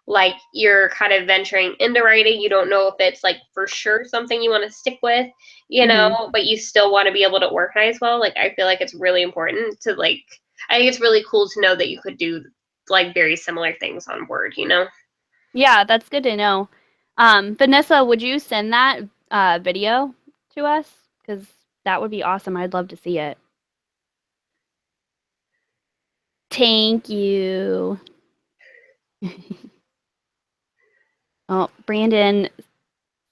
like you're kind of venturing into writing, you don't know if it's like for sure something you want to stick with, you Hmm. know, but you still want to be able to organize well. Like I feel like it's really important to like, I think it's really cool to know that you could do like very similar things on Word, you know? Yeah, that's good to know. Vanessa, would you send that video to us? Because that would be awesome. I'd love to see it. Thank you. Oh, Brandon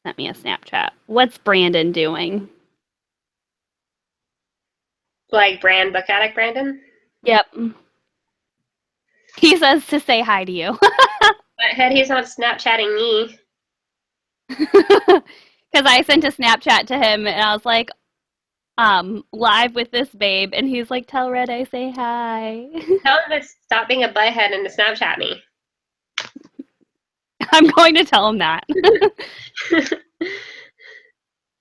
sent me a Snapchat. What's Brandon doing? Like book addict Brandon? Yep. He says to say hi to you. But he's not Snapchatting me. Because I sent a Snapchat to him and I was like, live with this babe, and he's like, tell Red I say hi. Tell him to stop being a butthead and to Snapchat me. I'm going to tell him that.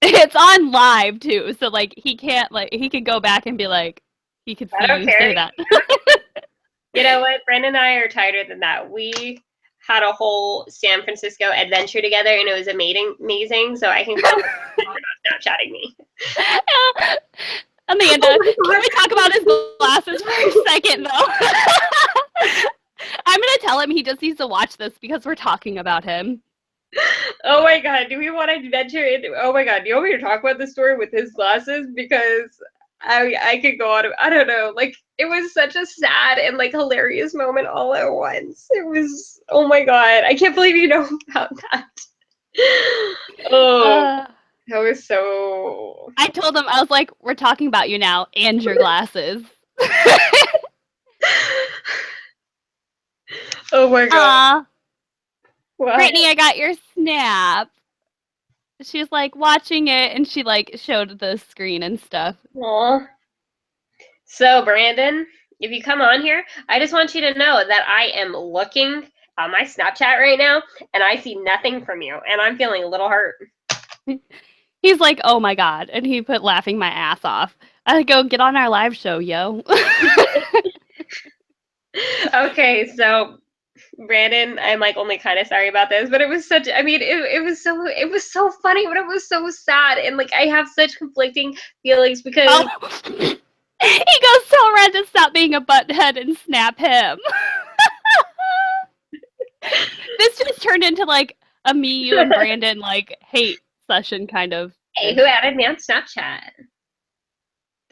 It's on live too, so like he can't he could go back and be like, he could see you say that. You know what? Brandon and I are tighter than that. We had a whole San Francisco adventure together, and it was amazing. So I can call him for not Snapchatting me. Amanda, can we talk about his glasses for a second, though? I'm going to tell him he just needs to watch this because we're talking about him. Oh my god, do we want to venture into... Oh my god, do you want me to talk about the story with his glasses? Because I could go on... I don't know, like, it was such a sad and, like, hilarious moment all at once. It was... Oh my god, I can't believe you know about that. Oh... That was so... I told him, I was like, we're talking about you now and your glasses. Oh my god. Brittany, I got your snap. She's like watching it and she like showed the screen and stuff. Aww. So Brandon, if you come on here, I just want you to know that I am looking at my Snapchat right now and I see nothing from you and I'm feeling a little hurt. He's like, oh my god, and he put laughing my ass off. I go, get on our live show, yo. Okay, so Brandon, I'm like only kind of sorry about this, but it was such, I mean, it was so funny, but it was so sad. And like, I have such conflicting feelings because he goes, tell Red to stop being a butthead and snap him. This just turned into like a me, you, and Brandon like hate session kind of. Hey, who added me on Snapchat?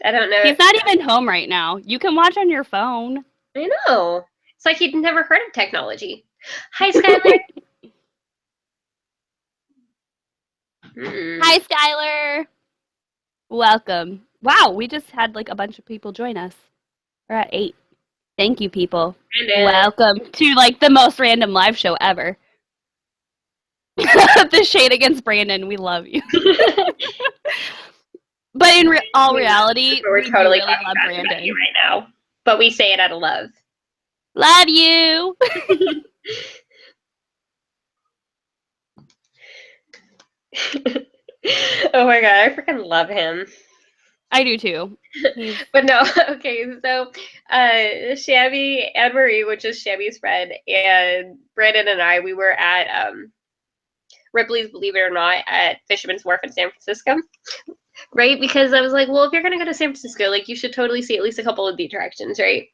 I don't know. He's not even home right now. You can watch on your phone. I know. It's like he'd never heard of technology. Hi, Skylar. Hi, Skylar. Welcome. Wow, we just had like a bunch of people join us. We're at 8. Thank you, people. Welcome to like the most random live show ever. The shade against Brandon, we love you. But in all reality, we're totally really love Brandon right now. But we say it out of love. Love you. Oh my god, I freaking love him. I do too. But no, okay, so Shabby and Marie, which is Shabby's friend, and Brandon and I, we were at Ripley's, believe it or not, at Fisherman's Wharf in San Francisco. Right? Because I was like, well, if you're going to go to San Francisco, like, you should totally see at least a couple of the attractions, right?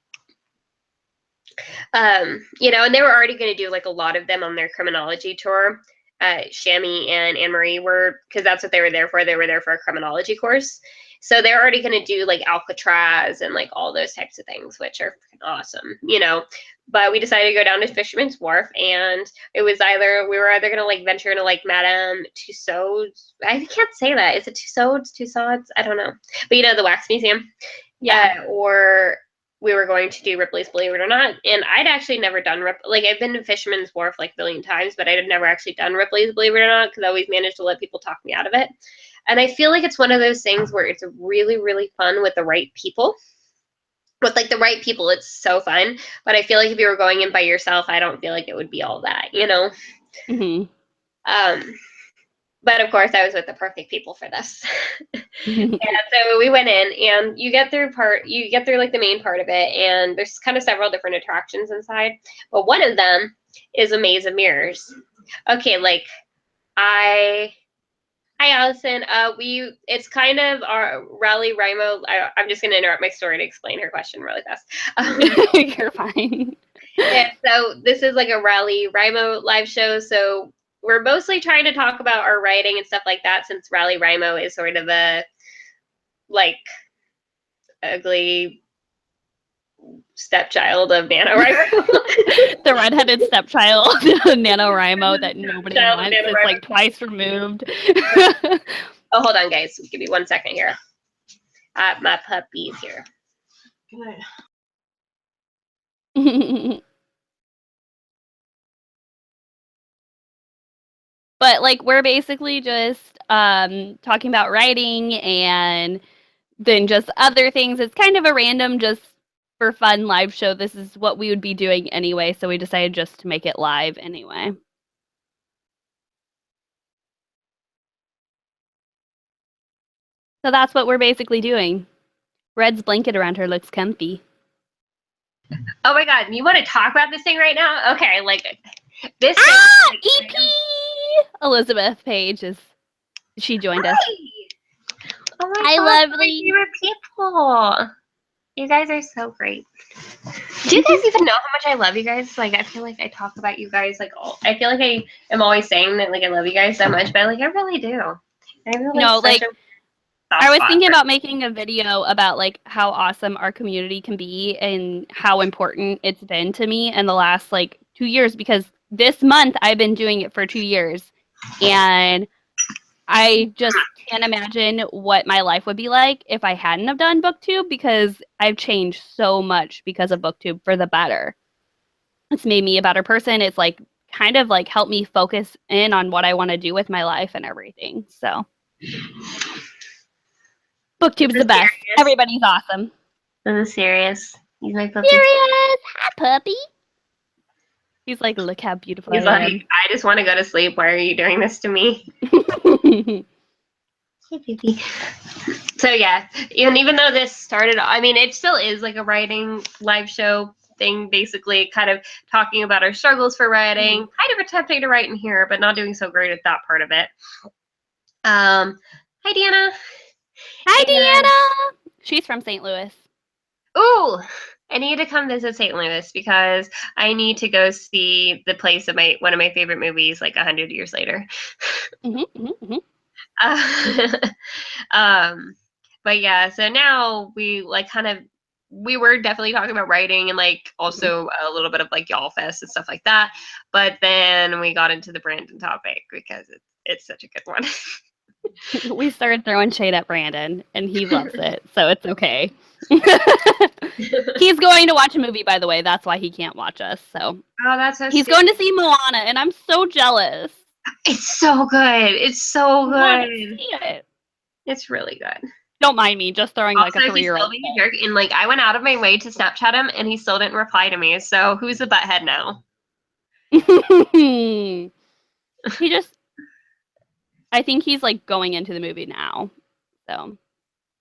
You know, and they were already going to do, like, a lot of them on their criminology tour. Shammy and Anne-Marie were, because that's what they were there for. They were there for a criminology course. So they're already going to do, like, Alcatraz and, like, all those types of things, which are awesome, you know? But we decided to go down to Fisherman's Wharf, and it was we were either going to, like, venture into, like, Madame Tussauds. I can't say that. Is it Tussauds? I don't know. But, you know, the wax museum? Yeah. Or we were going to do Ripley's Believe It or Not. And I'd actually never done like, I've been to Fisherman's Wharf, like, a billion times, but I had never actually done Ripley's Believe It or Not because I always managed to let people talk me out of it. And I feel like it's one of those things where it's really, really fun with the right people. With, like, the right people, it's so fun. But I feel like if you were going in by yourself, I don't feel like it would be all that, you know? Mm-hmm. But, of course, I was with the perfect people for this. And so we went in, and you get through, like, the main part of it, and there's kind of several different attractions inside. But one of them is a maze of mirrors. Okay, like, Hi, Allison. It's kind of our RALYWriMo. I'm just going to interrupt my story to explain her question really fast. You're fine. And so this is like a RALYWriMo live show. So we're mostly trying to talk about our writing and stuff like that, since RALYWriMo is sort of a, like, ugly stepchild of NaNoWriMo. The redheaded stepchild of NaNoWriMo that nobody Child of wants. It's NaNoWriMo. like twice removed. Oh, hold on, guys. Give me 1 second here. My puppy's here. But like we're basically just talking about writing and then just other things. It's kind of a random, just for fun live show. This is what we would be doing anyway, so we decided just to make it live anyway. So that's what we're basically doing. Red's blanket around her looks comfy. Oh my god, you want to talk about this thing right now? Okay, like this EP Elizabeth Page she joined us. Oh my Hi, god, lovely. my favorite people. You guys are so great. Do you guys even know how much I love you guys? Like, I feel like I talk about you guys like I feel like I am always saying that like I love you guys so much, but like I really do. I have like, I was thinking about making a video about like how awesome our community can be and how important it's been to me in the last like 2 years, because this month I've been doing it for 2 years and I just can't imagine what my life would be like if I hadn't have done BookTube, because I've changed so much because of BookTube for the better. It's made me a better person. It's like kind of like helped me focus in on what I want to do with my life and everything. So BookTube's the best. Serious? Everybody's awesome. This is serious. He's my puppy. Serious. Hi, puppy. He's like, look how beautiful He's I like, am. I just want to go to sleep. Why are you doing this to me? So yeah, and even though this started, I mean, it still is like a writing live show thing, basically kind of talking about our struggles for writing, kind of attempting to write in here, but not doing so great at that part of it. Hi, Deanna. Hi, Deanna. She's from St. Louis. Ooh, I need to come visit St. Louis because I need to go see the place of one of my favorite movies, like 100 years later. But yeah, so now we like we were definitely talking about writing and like also a little bit of like Y'all Fest and stuff like that. But then we got into the Brandon topic because it's such a good one. We started throwing shade at Brandon and he loves it, so it's okay. He's going to watch a movie, by the way. That's why he can't watch us. So that's so he's going to see Moana, and I'm so jealous. It's so good. It's so good. I want to see it. It's really good. Don't mind me, just throwing also, like a 3-year-old. He's still being a jerk, and like I went out of my way to Snapchat him, and he still didn't reply to me. So who's the butthead now? I think he's like going into the movie now. So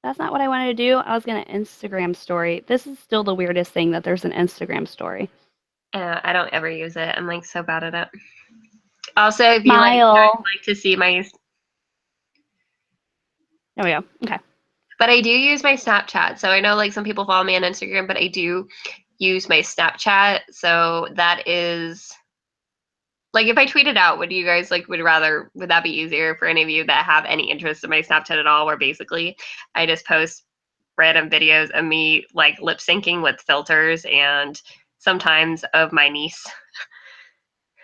that's not what I wanted to do. I was gonna Instagram story. This is still the weirdest thing that there's an Instagram story. I don't ever use it. I'm like so bad at it. Also, if you like to see my. There we go. Okay. But I do use my Snapchat. So I know like some people follow me on Instagram, but I do use my Snapchat. So that is like if I tweet it out, would you guys like would that be easier for any of you that have any interest in my Snapchat at all? Where basically I just post random videos of me like lip syncing with filters and sometimes of my niece.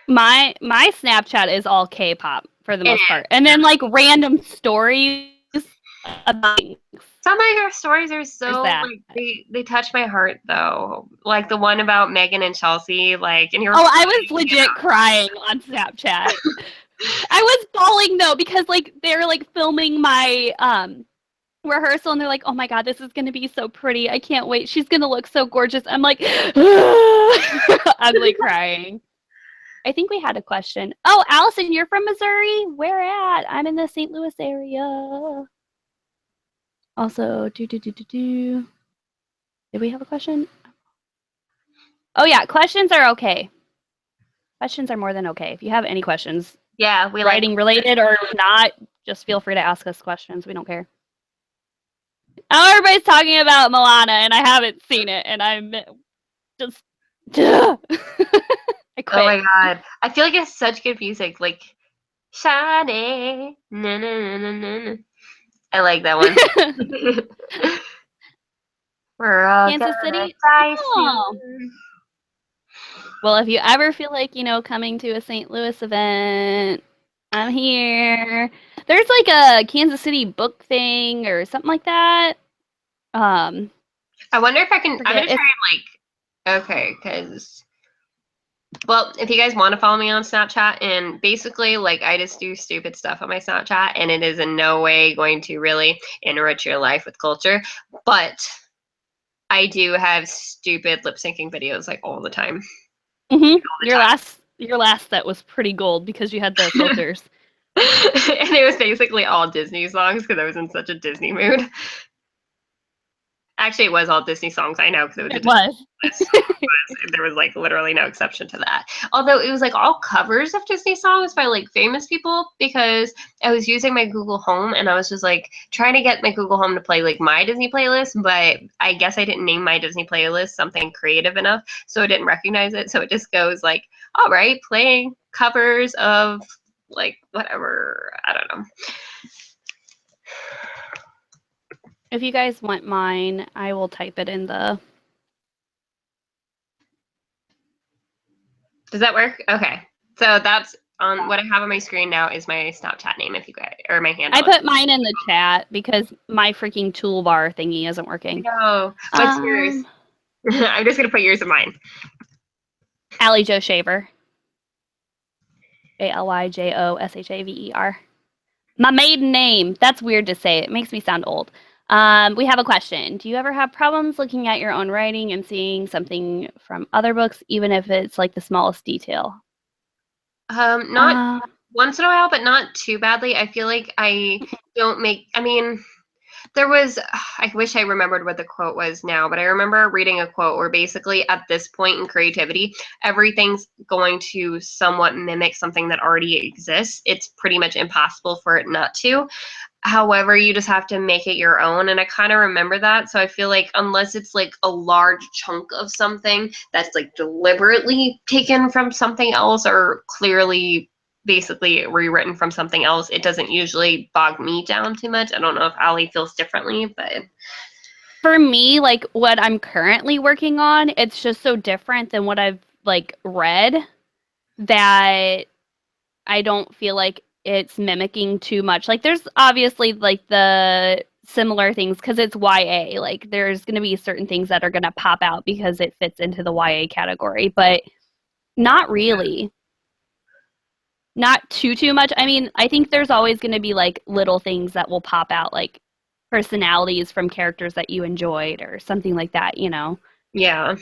My Snapchat is all K-pop for the most part. And then like random stories about things. Some of your stories are so like they touch my heart though. Like the one about Megan and Chelsea, like and you're I was legit crying on Snapchat. I was bawling though because like they're like filming my rehearsal and they're like, oh my god, this is gonna be so pretty. I can't wait. She's gonna look so gorgeous. I'm like I'm like crying. I think we had a question. Oh, Allison, you're from Missouri? Where at? I'm in the St. Louis area. Also, did we have a question? Oh yeah, questions are okay. Questions are more than okay. If you have any questions, yeah, we writing related or not, just feel free to ask us questions. We don't care. Now everybody's talking about Moana, and I haven't seen it, and I'm just. I quit. Oh my god, I feel like it's such good music, like shiny. Na, na, na, na, na. I like that one. We're all Kansas gonna City? die Oh. soon. Well, if you ever feel like, coming to a St. Louis event, I'm here. There's like a Kansas City book thing or something like that. I wonder if I can. I'm Forget gonna it's try and okay, because well, if you guys want to follow me on Snapchat, and basically, like, I just do stupid stuff on my Snapchat, and it is in no way going to really enrich your life with culture, but I do have stupid lip syncing videos like all the time. your last set was pretty gold because you had the filters. And it was basically all Disney songs because I was in such a Disney mood. Actually, it was all Disney songs. I know because it was a Disney list. There was like literally no exception to that. Although it was like all covers of Disney songs by like famous people because I was using my Google Home and I was just like trying to get my Google Home to play like my Disney playlist, but I guess I didn't name my Disney playlist something creative enough, so it didn't recognize it. So it just goes like, all right, playing covers of like whatever. I don't know. If you guys want mine, I will type it in the. Does that work? Okay. So that's on what I have on my screen now is my Snapchat name if you guys or my handle. I put mine in the chat because my freaking toolbar thingy isn't working. No. What's yours? I'm just gonna put yours in mine. Allie Jo Shaver. ALYJOSHAVER. My maiden name. That's weird to say. It makes me sound old. We have a question. Do you ever have problems looking at your own writing and seeing something from other books, even if it's like the smallest detail? Not once in a while, but not too badly. I feel like I don't make. I mean, there was. I wish I remembered what the quote was now, but I remember reading a quote where basically at this point in creativity, everything's going to somewhat mimic something that already exists. It's pretty much impossible for it not to. However, you just have to make it your own. And I kind of remember that. So I feel like unless it's like a large chunk of something that's like deliberately taken from something else or clearly basically rewritten from something else, it doesn't usually bog me down too much. I don't know if Allie feels differently, but for me, like what I'm currently working on, it's just so different than what I've like read that I don't feel like it's mimicking too much. Like there's obviously like the similar things because it's YA. Like there's going to be certain things that are going to pop out because it fits into the YA category, but not really. Not too much. I mean, I think there's always going to be like little things that will pop out, like personalities from characters that you enjoyed or something like that, Yeah.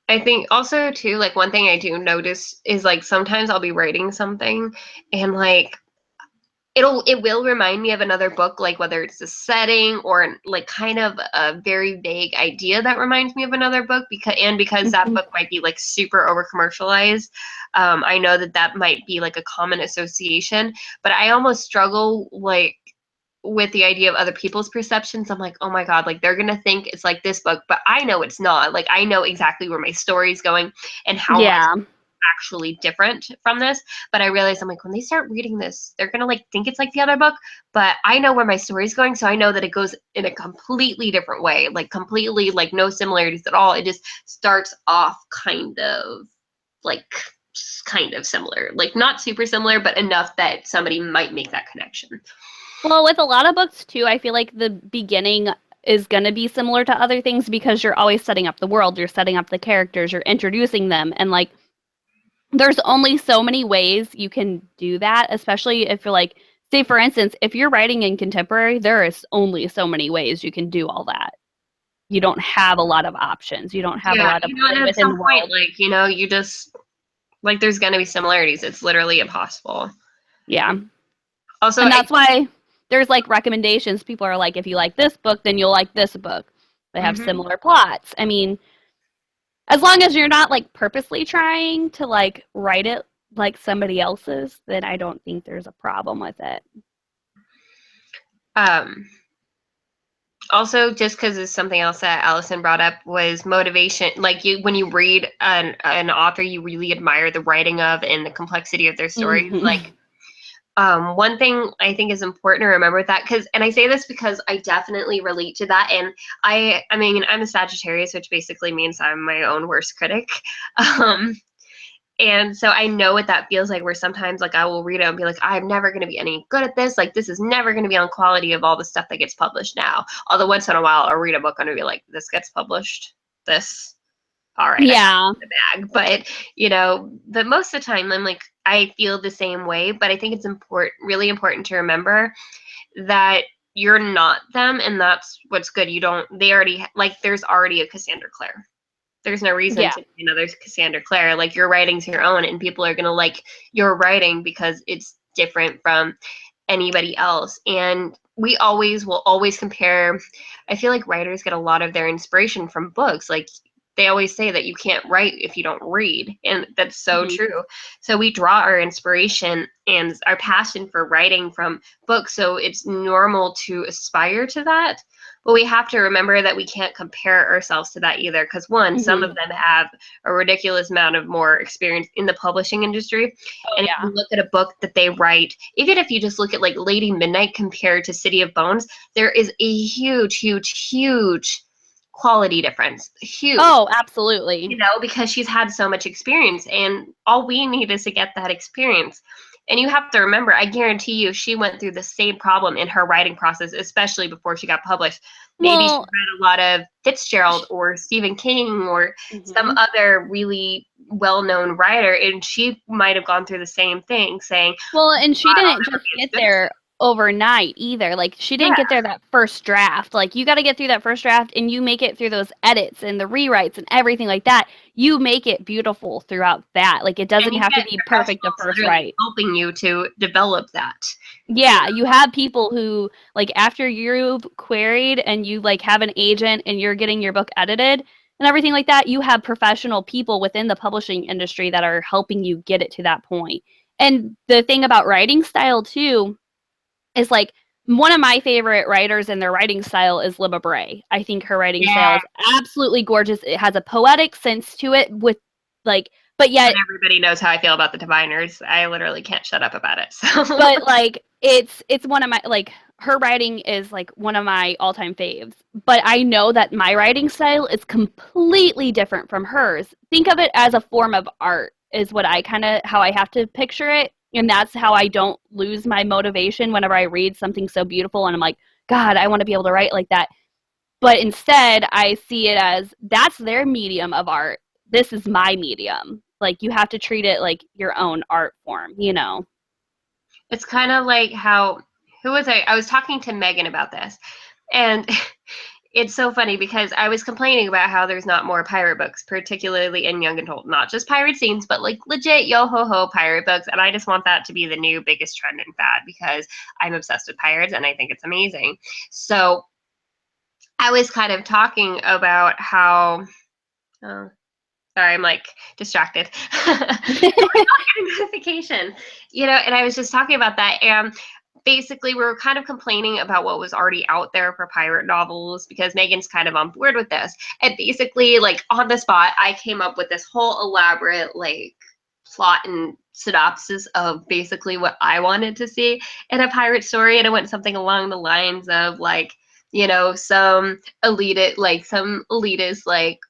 I think also too, like one thing I do notice is like sometimes I'll be writing something and like it will remind me of another book, like whether it's a setting or like kind of a very vague idea that reminds me of another book because that book might be like super over commercialized. I know that might be like a common association, but I almost struggle like with the idea of other people's perceptions. I'm like, oh my god, like they're gonna think it's like this book, but I know it's not. Like I know exactly where my story's going and how much actually different from this. But I realized I'm like, when they start reading this, they're gonna like think it's like the other book, but I know where my story's going, so I know that it goes in a completely different way, like completely like no similarities at all. It just starts off kind of similar, like not super similar, but enough that somebody might make that connection. Well, with a lot of books too, I feel like the beginning is going to be similar to other things because you're always setting up the world, you're setting up the characters, you're introducing them, and like there's only so many ways you can do that, especially if you're like, say for instance, if you're writing in contemporary, there is only so many ways you can do all that. You don't have a lot of options. You don't have a lot of play within the world. Like, you just like there's going to be similarities. It's literally impossible. Yeah. Also, and that's why there's like recommendations. People are like, if you like this book, then you'll like this book. They have similar plots. I mean, as long as you're not like purposely trying to like write it like somebody else's, then I don't think there's a problem with it. Also, just because it's something else that Allison brought up was motivation. Like when you read an author you really admire the writing of and the complexity of their stories, like one thing I think is important to remember with that, and I say this because I definitely relate to that, and I mean, I'm a Sagittarius, which basically means I'm my own worst critic. Um, and so I know what that feels like, where sometimes like I will read it and be like, I'm never going to be any good at this. Like, this is never going to be on quality of all the stuff that gets published now. Although once in a while I'll read a book and I'll be like, this gets published. This, all right, I got Yeah. the bag. But most of the time I'm like, I feel the same way. But I think it's really important to remember that you're not them, and that's what's good. There's already a Cassandra Clare. There's no reason Yeah. to be another Cassandra Clare. Like, your writing's your own, and people are gonna like your writing because it's different from anybody else. And we will always compare. I feel like writers get a lot of their inspiration from books. Like, they always say that you can't write if you don't read, and that's so true. So we draw our inspiration and our passion for writing from books, so it's normal to aspire to that. But we have to remember that we can't compare ourselves to that either, because one, some of them have a ridiculous amount of more experience in the publishing industry. Oh, and if you look at a book that they write, even if you just look at like Lady Midnight compared to City of Bones, there is a huge, huge, huge quality difference. Huge. Oh, absolutely. Because she's had so much experience, and all we need is to get that experience. And you have to remember, I guarantee you, she went through the same problem in her writing process, especially before she got published. Maybe she read a lot of Fitzgerald or Stephen King or some other really well-known writer, and she might have gone through the same thing, saying, well, and she didn't just get there overnight either. Like, she didn't get there that first draft. Like, you got to get through that first draft, and you make it through those edits and the rewrites and everything like that. You make it beautiful throughout that. Like, it doesn't have to be perfect the first write. Helping you to develop that. Yeah, you have people who, like, after you've queried and you like have an agent and you're getting your book edited and everything like that, you have professional people within the publishing industry that are helping you get it to that point. And the thing about writing style too is, like, one of my favorite writers and their writing style is Libba Bray. I think her writing style is absolutely gorgeous. It has a poetic sense to it with, like, but yet and everybody knows how I feel about the Diviners. I literally can't shut up about it. So. But like, it's one of my, like, her writing is like one of my all-time faves. But I know that my writing style is completely different from hers. Think of it as a form of art is what how I have to picture it. And that's how I don't lose my motivation whenever I read something so beautiful and I'm like, God, I want to be able to write like that. But instead, I see it as that's their medium of art. This is my medium. Like, you have to treat it like your own art form, It's kind of like who was I was talking to Megan about this, and it's so funny because I was complaining about how there's not more pirate books, particularly in young adult, not just pirate scenes, but like legit yo-ho-ho pirate books. And I just want that to be the new biggest trend and fad because I'm obsessed with pirates and I think it's amazing. So I was kind of talking about how, sorry, I'm like distracted. Notification, and I was just talking about that. And basically, we were kind of complaining about what was already out there for pirate novels because Megan's kind of on board with this. And basically, like, on the spot, I came up with this whole elaborate, like, plot and synopsis of basically what I wanted to see in a pirate story. And it went something along the lines of, like, some elitist, like,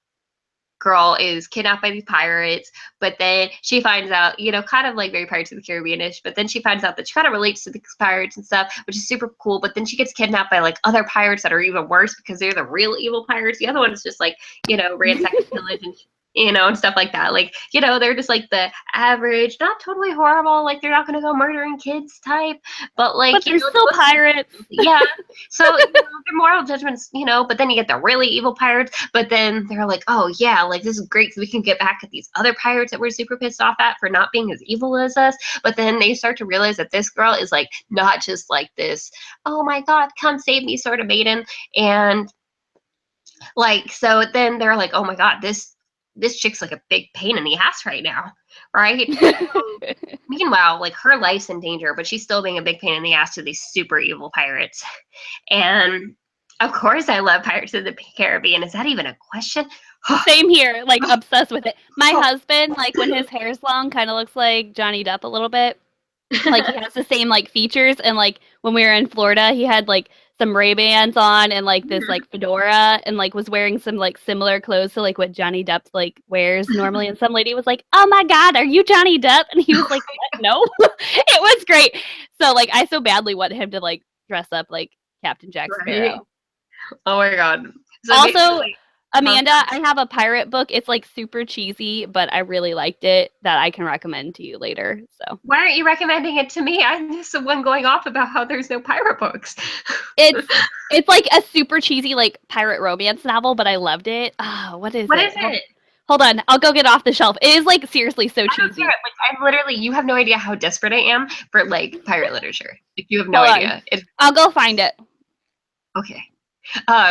girl is kidnapped by these pirates, but then she finds out, kind of like very Pirates of the Caribbean-ish, but then she finds out that she kind of relates to these pirates and stuff, which is super cool, but then she gets kidnapped by like other pirates that are even worse because they're the real evil pirates. The other one is just like, ransack and pillage and stuff like that. Like, they're just like the average, not totally horrible, like they're not going to go murdering kids type, but like, but they're still pirates. Yeah. So, their moral judgments, but then you get the really evil pirates, but then they're like, oh yeah, like this is great because we can get back at these other pirates that we're super pissed off at for not being as evil as us. But then they start to realize that this girl is like not just like this, oh my God, come save me sort of maiden. And like, so then they're like, oh my God, this chick's like a big pain in the ass right now, right? Meanwhile, like, her life's in danger, but she's still being a big pain in the ass to these super evil pirates. And of course I love Pirates of the Caribbean. Is that even a question? Same here, like, obsessed with it. My husband, like, when his hair's long, kind of looks like Johnny Depp a little bit. Like he has the same like features, and like when we were in Florida, he had like some Ray-Bans on and like this like fedora, and like was wearing some like similar clothes to like what Johnny Depp like wears normally. And some lady was like, "Oh my God, are you Johnny Depp?" And he was like, "What? No." It was great. So like I so badly want him to like dress up like Captain Jack Right? Sparrow. Oh my God. So Also, basically, huh? Amanda, I have a pirate book. It's like super cheesy, but I really liked it that I can recommend to you later. So Why aren't you recommending it to me? I'm just the one going off about how there's no pirate books. it's it's like a super cheesy like pirate romance novel, but I loved it. Ah, what is What is it? it? Hold on, I'll go get it off the shelf. It is like seriously so I don't care. cheesy. Like I'm literally, you have no idea how desperate I am for like pirate literature. Like you have no Hold on, idea. It's I'll go find it. okay.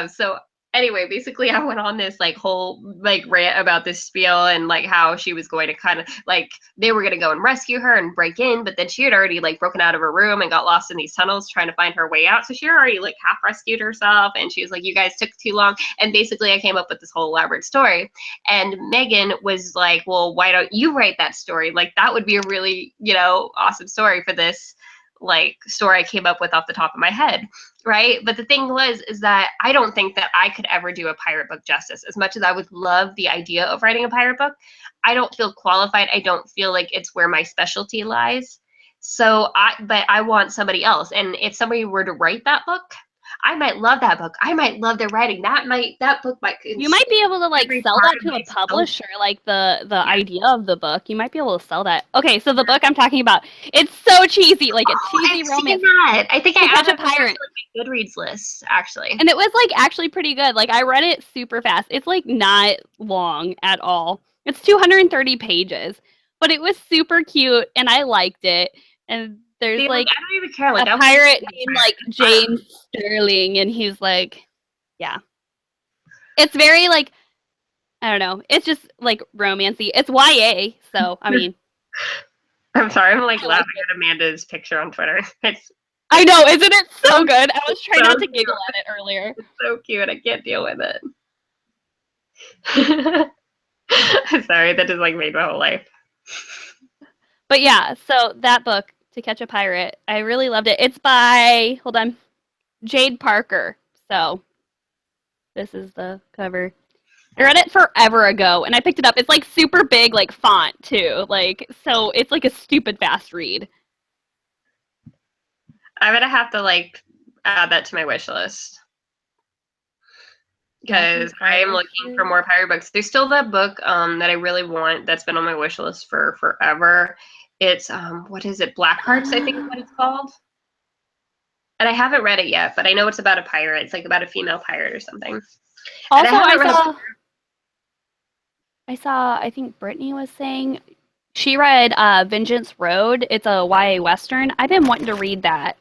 So anyway, basically I went on this like whole like rant about this spiel and like how she was going to kind of like they were going to go and rescue her and break in, but then she had already like broken out of her room and got lost in these tunnels trying to find her way out. So she already like half rescued herself, and she was like, "You guys took too long." And basically I came up with this whole elaborate story. And Megan was like, "Well, why don't you write that story? Like that would be a really, awesome story for this like story I came up with off the top of my head." Right. But the thing is that I don't think that I could ever do a pirate book justice. As much as I would love the idea of writing a pirate book, I don't feel qualified. I don't feel like it's where my specialty lies. But I want somebody else. And if somebody were to write that book, I might love that book. I might love their writing. That book might You might be able to like every sell part that of to a my soul. publisher, like the idea of the book. You might be able to sell that. Okay, so the book I'm talking about, it's so cheesy, like a cheesy I've seen romance. that. I think I To Catch a added that to Pirate. like my Goodreads list, actually. And it was like actually pretty good. Like I read it super fast. It's like not long at all. It's 230 pages, but it was super cute and I liked it. And there's See, like like I don't even care. a Like I want pirate to be named a like pirate. James Sterling, and he's like, yeah. It's very like, I don't know. It's just like romancy. It's YA, so I mean, I'm sorry, I'm like I like laughing it. at Amanda's picture on Twitter. It's I know, isn't it so so good? I was trying so not to cute. giggle at it earlier. It's so cute. I can't deal with it. I'm sorry, that just like made my whole life. But yeah, so that book, To Catch a Pirate, I really loved it. It's by, hold on, Jade Parker. So this is the cover. I read it forever ago and I picked it up. It's like super big, like font too. Like, so it's like a stupid fast read. I'm gonna have to like add that to my wish list because I am looking for more pirate books. There's still that book that I really want that's been on my wish list for forever. It's what is it? Black Hearts, I think is what it's called. And I haven't read it yet, but I know it's about a pirate. It's like about a female pirate or something. And Also, haven't read I think Brittany was saying she read Vengeance Road. It's a YA Western. I've been wanting to read that.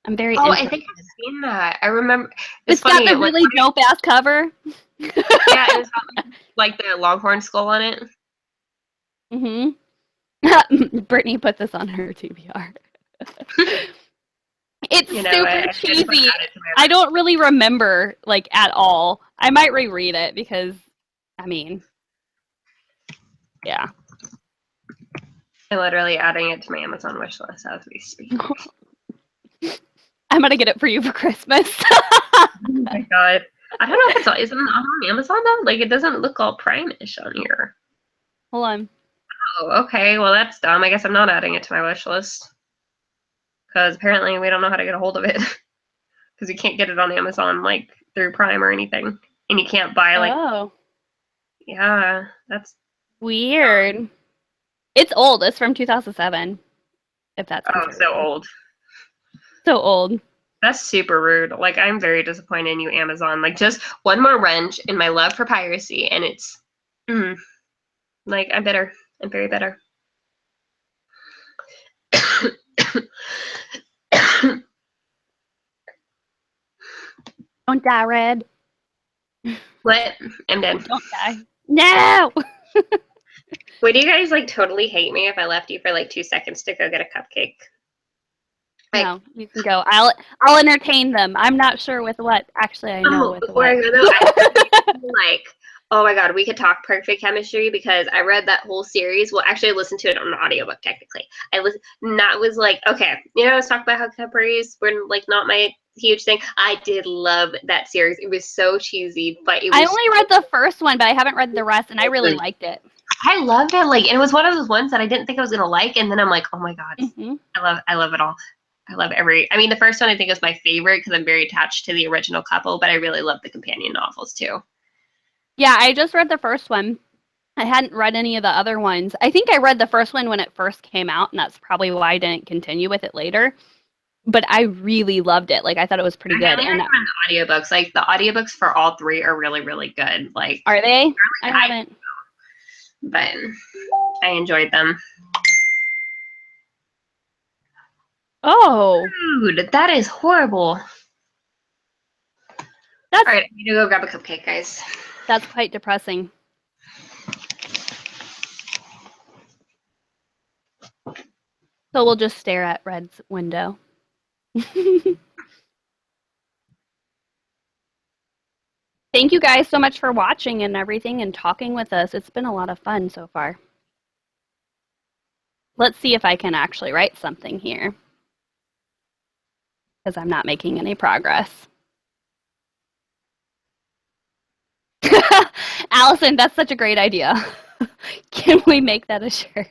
I'm very Oh, I interested. think I've seen that. I remember. It's It's got funny. the Like, really dope ass cover. yeah, it's got like the Longhorn skull on it. Brittany put this on her TBR. It's You know, super I should put cheesy. that into my I don't really remember like at all. I might reread it because, I mean, yeah. I'm literally adding it to my Amazon wish list as we speak. I'm gonna get it for you for Christmas. Oh my god. I don't know if it's isn't it on Amazon though? Like it doesn't look all Prime-ish on here. Hold on. Oh, okay. Well, that's dumb. I guess I'm not adding it to my wish list because apparently we don't know how to get a hold of it because you can't get it on Amazon like through Prime or anything, and you can't buy like. Oh, Yeah, that's weird. It's old. It's from 2007. If that's so old. so old. That's super rude. Like I'm very disappointed in you, Amazon. Like just one more wrench in my love for piracy, and it's like I'm bitter. I'm very bitter. Don't die, Red. What? I'm dead. Don't die. No. Would you guys like totally hate me if I left you for like 2 seconds to go get a cupcake? Like, No, you can go. I'll entertain them. I'm not sure with what. Actually, I know with before what. I go though, I have to like Oh my God, we could talk perfect chemistry because I read that whole series. Well, actually, I listened to it on an audiobook, technically. I listened, and that was like, okay, let's talk about how contemporaries were like not my huge thing. I did love that series. It was so cheesy, but it was. I only read the first one, but I haven't read the rest, and I really liked it. I loved it. Like, and it was one of those ones that I didn't think I was gonna like, and then I'm like, oh my God, Mm-hmm. I love it all. I love I mean, the first one I think is my favorite because I'm very attached to the original couple, but I really love the companion novels too. Yeah, I just read the first one. I hadn't read any of the other ones. I think I read the first one when it first came out, and that's probably why I didn't continue with it later. But I really loved it. Like, I thought it was pretty good. And recommend the audiobooks. Like, the audiobooks for all three are really, really good. Like, are they? I haven't. But I enjoyed them. Oh. Dude, that is horrible. All right, I need to go grab a cupcake, guys. That's quite depressing. So we'll just stare at Red's window. Thank you guys so much for watching and everything and talking with us. It's been a lot of fun so far. Let's see if I can actually write something here, because I'm not making any progress. Allison, that's such a great idea. Can we make that a shirt?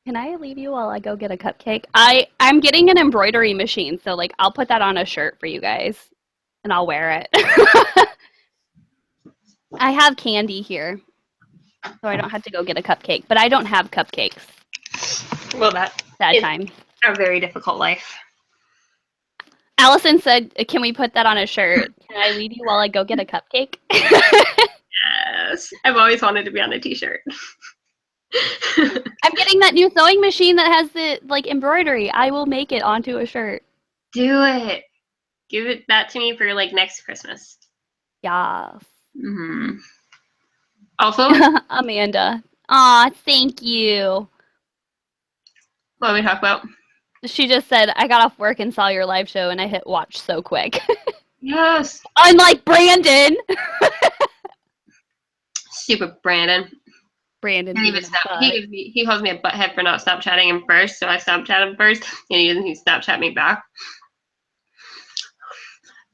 Can I leave you while I go get a cupcake? I'm getting an embroidery machine, so like I'll put that on a shirt for you guys and I'll wear it. I have candy here, so I don't have to go get a cupcake, but I don't have cupcakes. Well, that sad time. A very difficult life. Allison said, can we put that on a shirt? Can I leave you while I go get a cupcake? Yes. I've always wanted to be on a t-shirt. I'm getting that new sewing machine that has the like embroidery. I will make it onto a shirt. Do it. Give that to me for like next Christmas. Yes. Mm-hmm. Also, Amanda. Aw, thank you. What do we talk about? She just said, I got off work and saw your live show and I hit watch so quick. Yes. Unlike Brandon. Stupid Brandon. Brandon. He calls me a butthead for not Snapchatting him first, so I Snapchat him first, and he doesn't Snapchat me back.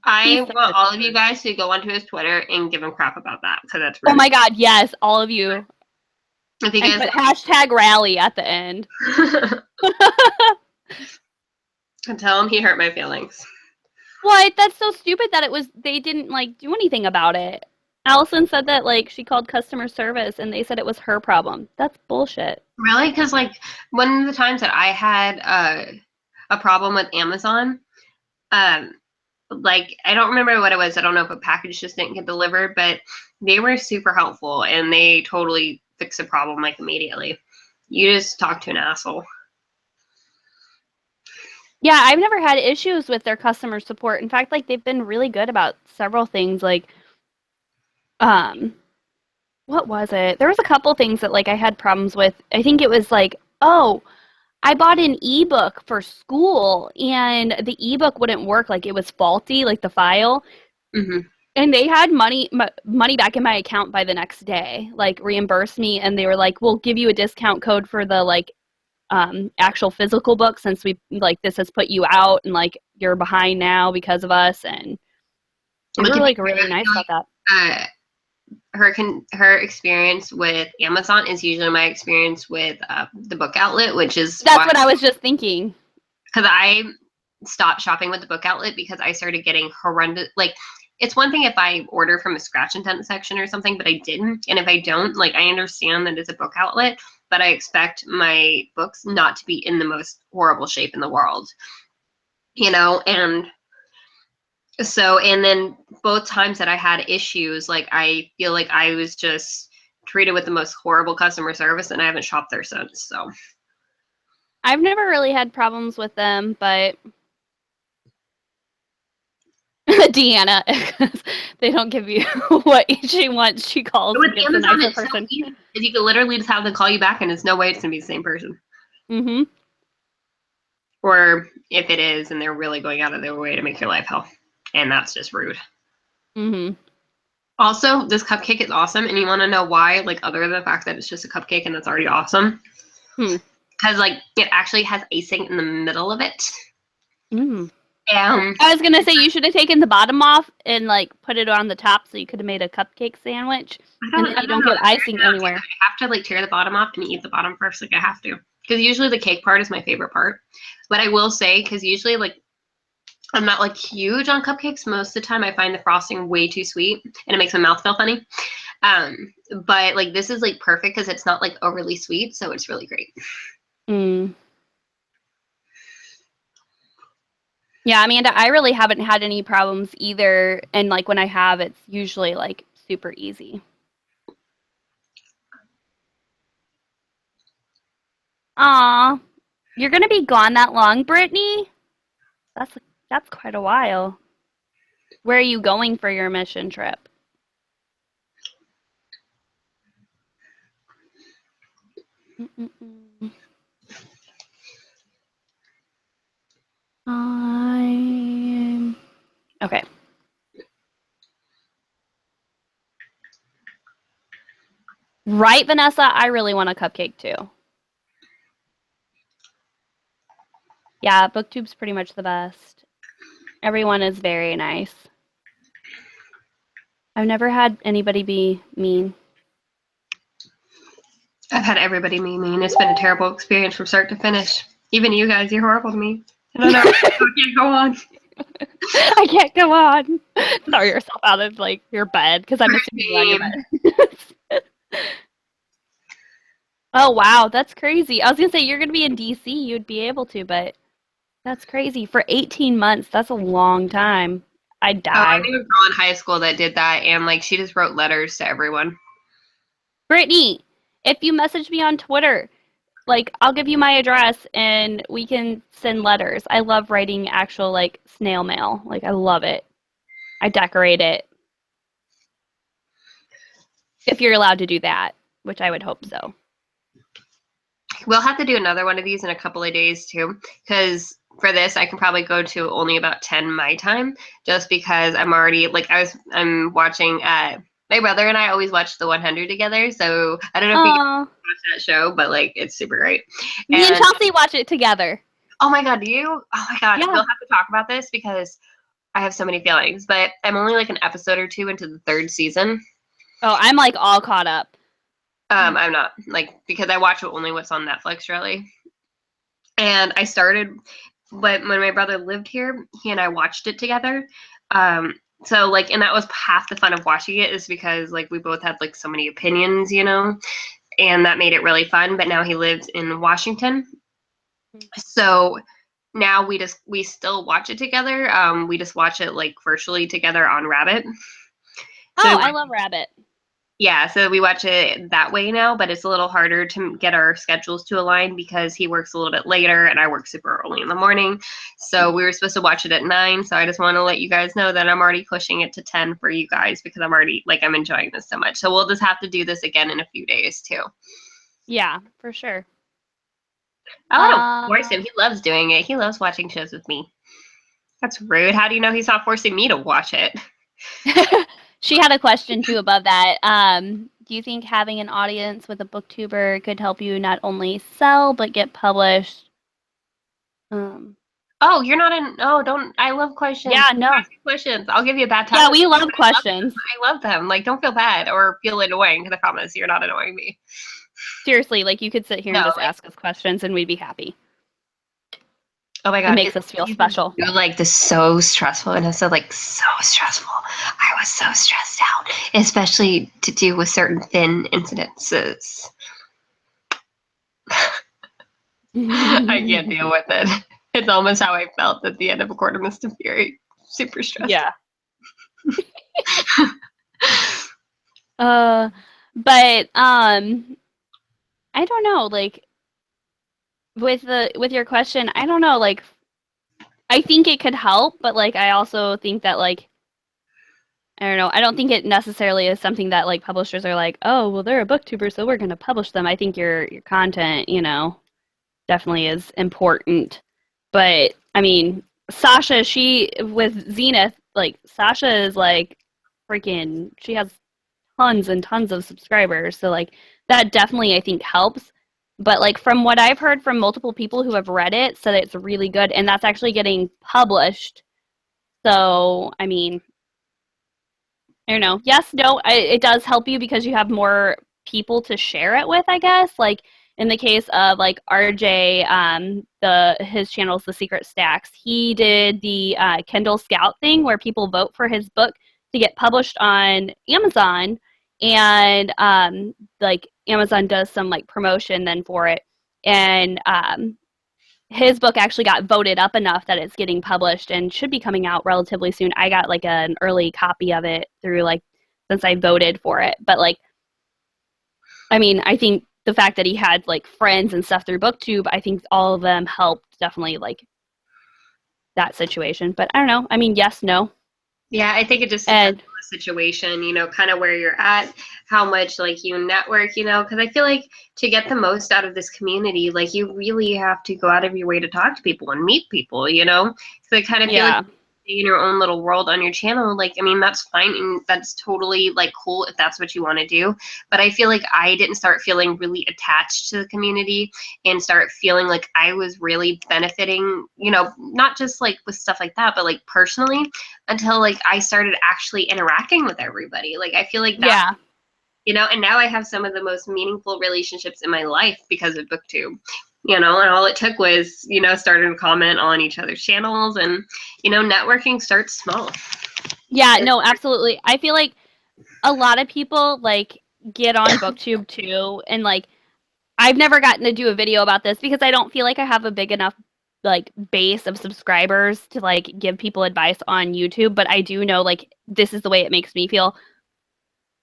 I want all of you guys to go onto his Twitter and give him crap about that, because that's rude. Oh my God, yes, all of you. If you guys put hashtag rally at the end. And tell him he hurt my feelings. What? That's so stupid that they didn't like do anything about it. Allison said that like she called customer service and they said it was her problem. That's bullshit. Really? Because like one of the times that I had a problem with Amazon, like I don't remember what it was. I don't know if a package just didn't get delivered, but they were super helpful and they totally fixed the problem like immediately. You just talk to an asshole. Yeah, I've never had issues with their customer support. In fact, like they've been really good about several things. Like, what was it? There was a couple things that like I had problems with. I think it was like, oh, I bought an ebook for school and the ebook wouldn't work. Like it was faulty, like the file. Mm-hmm. And they had money back in my account by the next day, like reimbursed me. And they were like, we'll give you a discount code for the like actual physical book since we like this has put you out and like you're behind now because of us. And they were like really nice about that. Her experience with Amazon is usually my experience with the book outlet, which is that's what I was just thinking. Because I stopped shopping with the book outlet because I started getting horrendous. Like, it's one thing if I order from a scratch intent section or something, but I didn't. And if I don't, like, I understand that it's a book outlet, but I expect my books not to be in the most horrible shape in the world, and so, and then both times that I had issues, like, I feel like I was just treated with the most horrible customer service, and I haven't shopped there since, so. I've never really had problems with them, but Deanna, they don't give you what she wants. She calls and gets a nicer person. So you can literally just have them call you back, and there's no way it's going to be the same person. Mm-hmm. Or if it is, and they're really going out of their way to make your life hell. And that's just rude. Mm-hmm. Also, this cupcake is awesome, and you want to know why? Like, other than the fact that it's just a cupcake and it's already awesome, Hmm. because like it actually has icing in the middle of it. Mm. And I was gonna say you should have taken the bottom off and like put it on the top so you could have made a cupcake sandwich, and then I you don't don't know. get icing anywhere. I have to like tear the bottom off and eat the bottom first. Like I have to, because usually the cake part is my favorite part. But I will say, because usually like I'm not like huge on cupcakes. Most of the time, I find the frosting way too sweet, and it makes my mouth feel funny. But like this is like perfect because it's not like overly sweet, so it's really great. Mm. Yeah, Amanda, I really haven't had any problems either, and like when I have, it's usually like super easy. Aw, you're gonna be gone that long, Brittany? That's that's quite a while. Where are you going for your mission trip? Mm-mm-mm. I'm okay. Right, Vanessa? I really want a cupcake too. Yeah, BookTube's pretty much the best. Everyone is very nice. I've never had anybody be mean. I've had everybody be mean. It's been a terrible experience from start to finish. Even you guys, you're horrible to me. I don't know. I can't go on. I can't go on. Throw yourself out of like your bed because I'm assuming you're on your bed. Oh wow, that's crazy. I was gonna say you're gonna be in DC, you'd be able to, but that's crazy. For 18 months, that's a long time. I'd Oh, I die. knew a girl in high school that did that, and like she just wrote letters to everyone. Brittany, if you message me on Twitter, like I'll give you my address and we can send letters. I love writing actual like snail mail. Like I love it. I decorate it. If you're allowed to do that, which I would hope so. We'll have to do another one of these in a couple of days too, because for this I can probably go to only about 10 my time, just because I'm already like I'm watching. My brother and I always watch the 100 together, so I don't know if you Oh, watch that show, but like it's super great. me and And Chelsea watch it together. oh my god, do you? Oh my god, we'll Yeah. have to talk about this because I have so many feelings. But I'm only like an episode or two into the third season. Oh, I'm like all caught up. I'm not like because I watch only what's on Netflix really. And I started, but when my brother lived here, he and I watched it together. So like, and that was half the fun of watching it is because like we both had like so many opinions, you know, and that made it really fun. But now he lives in Washington, so now we still watch it together. We just watch it like virtually together on Rabbit. So Oh, I love Rabbit. yeah, so we watch it that way now, but it's a little harder to get our schedules to align because he works a little bit later and I work super early in the morning. So we were supposed to watch it at 9. So I just want to let you guys know that I'm already pushing it to 10 for you guys because I'm already like I'm enjoying this so much. So we'll just have to do this again in a few days too. Yeah, for sure. I want to force him. He loves doing it. He loves watching shows with me. That's rude. How do you know he's not forcing me to watch it? She had a question too above that. Do you think having an audience with a booktuber could help you not only sell but get published? Oh, you're not in. Oh, don't. I love questions. Yeah, no. Ask me questions. I'll give you a bad time. Yeah, we love questions. I love them. Like, don't feel bad or feel annoying. Because I promise you're not annoying me. Seriously, like you could sit here and No, just like, ask us questions and we'd be happy. oh my It god, makes us feel special. you're like this so stressful, and it's so like so stressful. I was so stressed out, especially to do with certain thin incidences. I can't deal with it. It's almost how I felt at the end of A Court of Mist and Fury. Super stressed. Yeah. But I don't know, like with your question, I don't know, like I think it could help, but like I also think that like I don't know, I don't think it necessarily is something that like publishers are like, "Oh, well they're a booktuber, so we're going to publish them." I think your content, you know, definitely is important. But I mean, Sasha, she with Zenith, like Sasha is like she has tons and tons of subscribers. So like that definitely I think helps. But like from what I've heard from multiple people who have read it, said it's really good, and that's actually getting published. So I mean, I don't know. Yes, no, it does help you because you have more people to share it with, I guess. Like in the case of like RJ, the his channel's The Secret Stacks. He did the Kindle Scout thing where people vote for his book to get published on Amazon, and like Amazon does some like promotion then for it, and his book actually got voted up enough that it's getting published and should be coming out relatively soon. I got like an early copy of it through like since I voted for it. But like, I mean, I think the fact that he had like friends and stuff through BookTube, I think all of them helped definitely like that situation. But I don't know. I mean, yes, no. Yeah, I think it just depends on the situation, kind of where you're at, how much like you network, because I feel like to get the most out of this community, like you really have to go out of your way to talk to people and meet people, So I kind of feel like in your own little world on your channel, like, I mean, that's fine and that's totally like cool if that's what you want to do. But I feel like I didn't start feeling really attached to the community and start feeling like I was really benefiting, not just like with stuff like that, but like personally until like I started actually interacting with everybody. Like, I feel like that, and now I have some of the most meaningful relationships in my life because of BookTube. And all it took was, starting to comment on each other's channels and, networking starts small. Yeah, no, absolutely. I feel like a lot of people like get on BookTube too, and like I've never gotten to do a video about this because I don't feel like I have a big enough like base of subscribers to like give people advice on YouTube, but I do know like this is the way it makes me feel.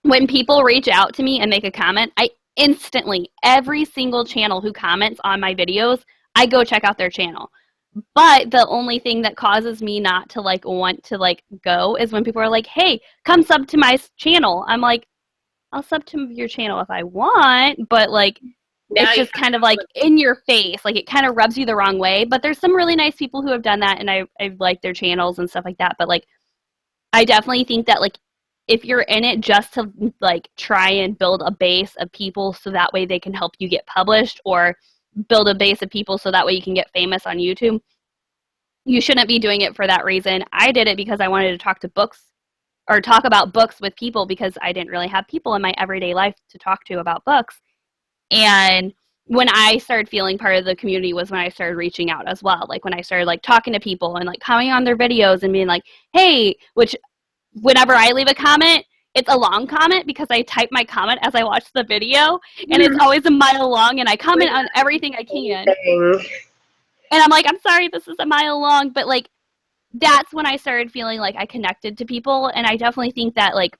When people reach out to me and make a comment, I instantly, every single channel who comments on my videos, I go check out their channel. But the only thing that causes me not to like want to like go is when people are like, "Hey, come sub to my channel." I'm like, "I'll sub to your channel if I want," but like it's just kind of like in your face. Like it kind of rubs you the wrong way. But there's some really nice people who have done that, and I like their channels and stuff like that. But like I definitely think that like if you're in it just to like try and build a base of people so that way they can help you get published, or build a base of people so that way you can get famous on YouTube, you shouldn't be doing it for that reason. I did it because I wanted to talk to books or talk about books with people because I didn't really have people in my everyday life to talk to about books. And when I started feeling part of the community was when I started reaching out as well. Like when I started like talking to people and like commenting on their videos and being like, "Hey," which whenever I leave a comment, it's a long comment because I type my comment as I watch the video, and it's always a mile long, and I comment on everything I can. And I'm like, "I'm sorry, this is a mile long," but like that's when I started feeling like I connected to people, and I definitely think that like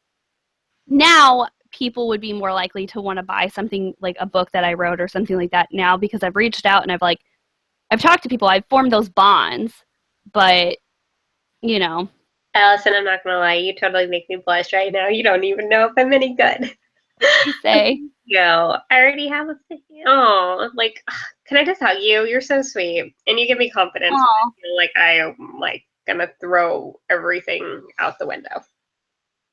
now people would be more likely to want to buy something like a book that I wrote or something like that now because I've reached out and I've talked to people, I've formed those bonds, but Allison, I'm not gonna lie, you totally make me blush right now. You don't even know if I'm any good. You say. Yo, I already have a thing. Oh, like, can I just hug you? You're so sweet, and you give me confidence. I feel like I am like gonna throw everything out the window.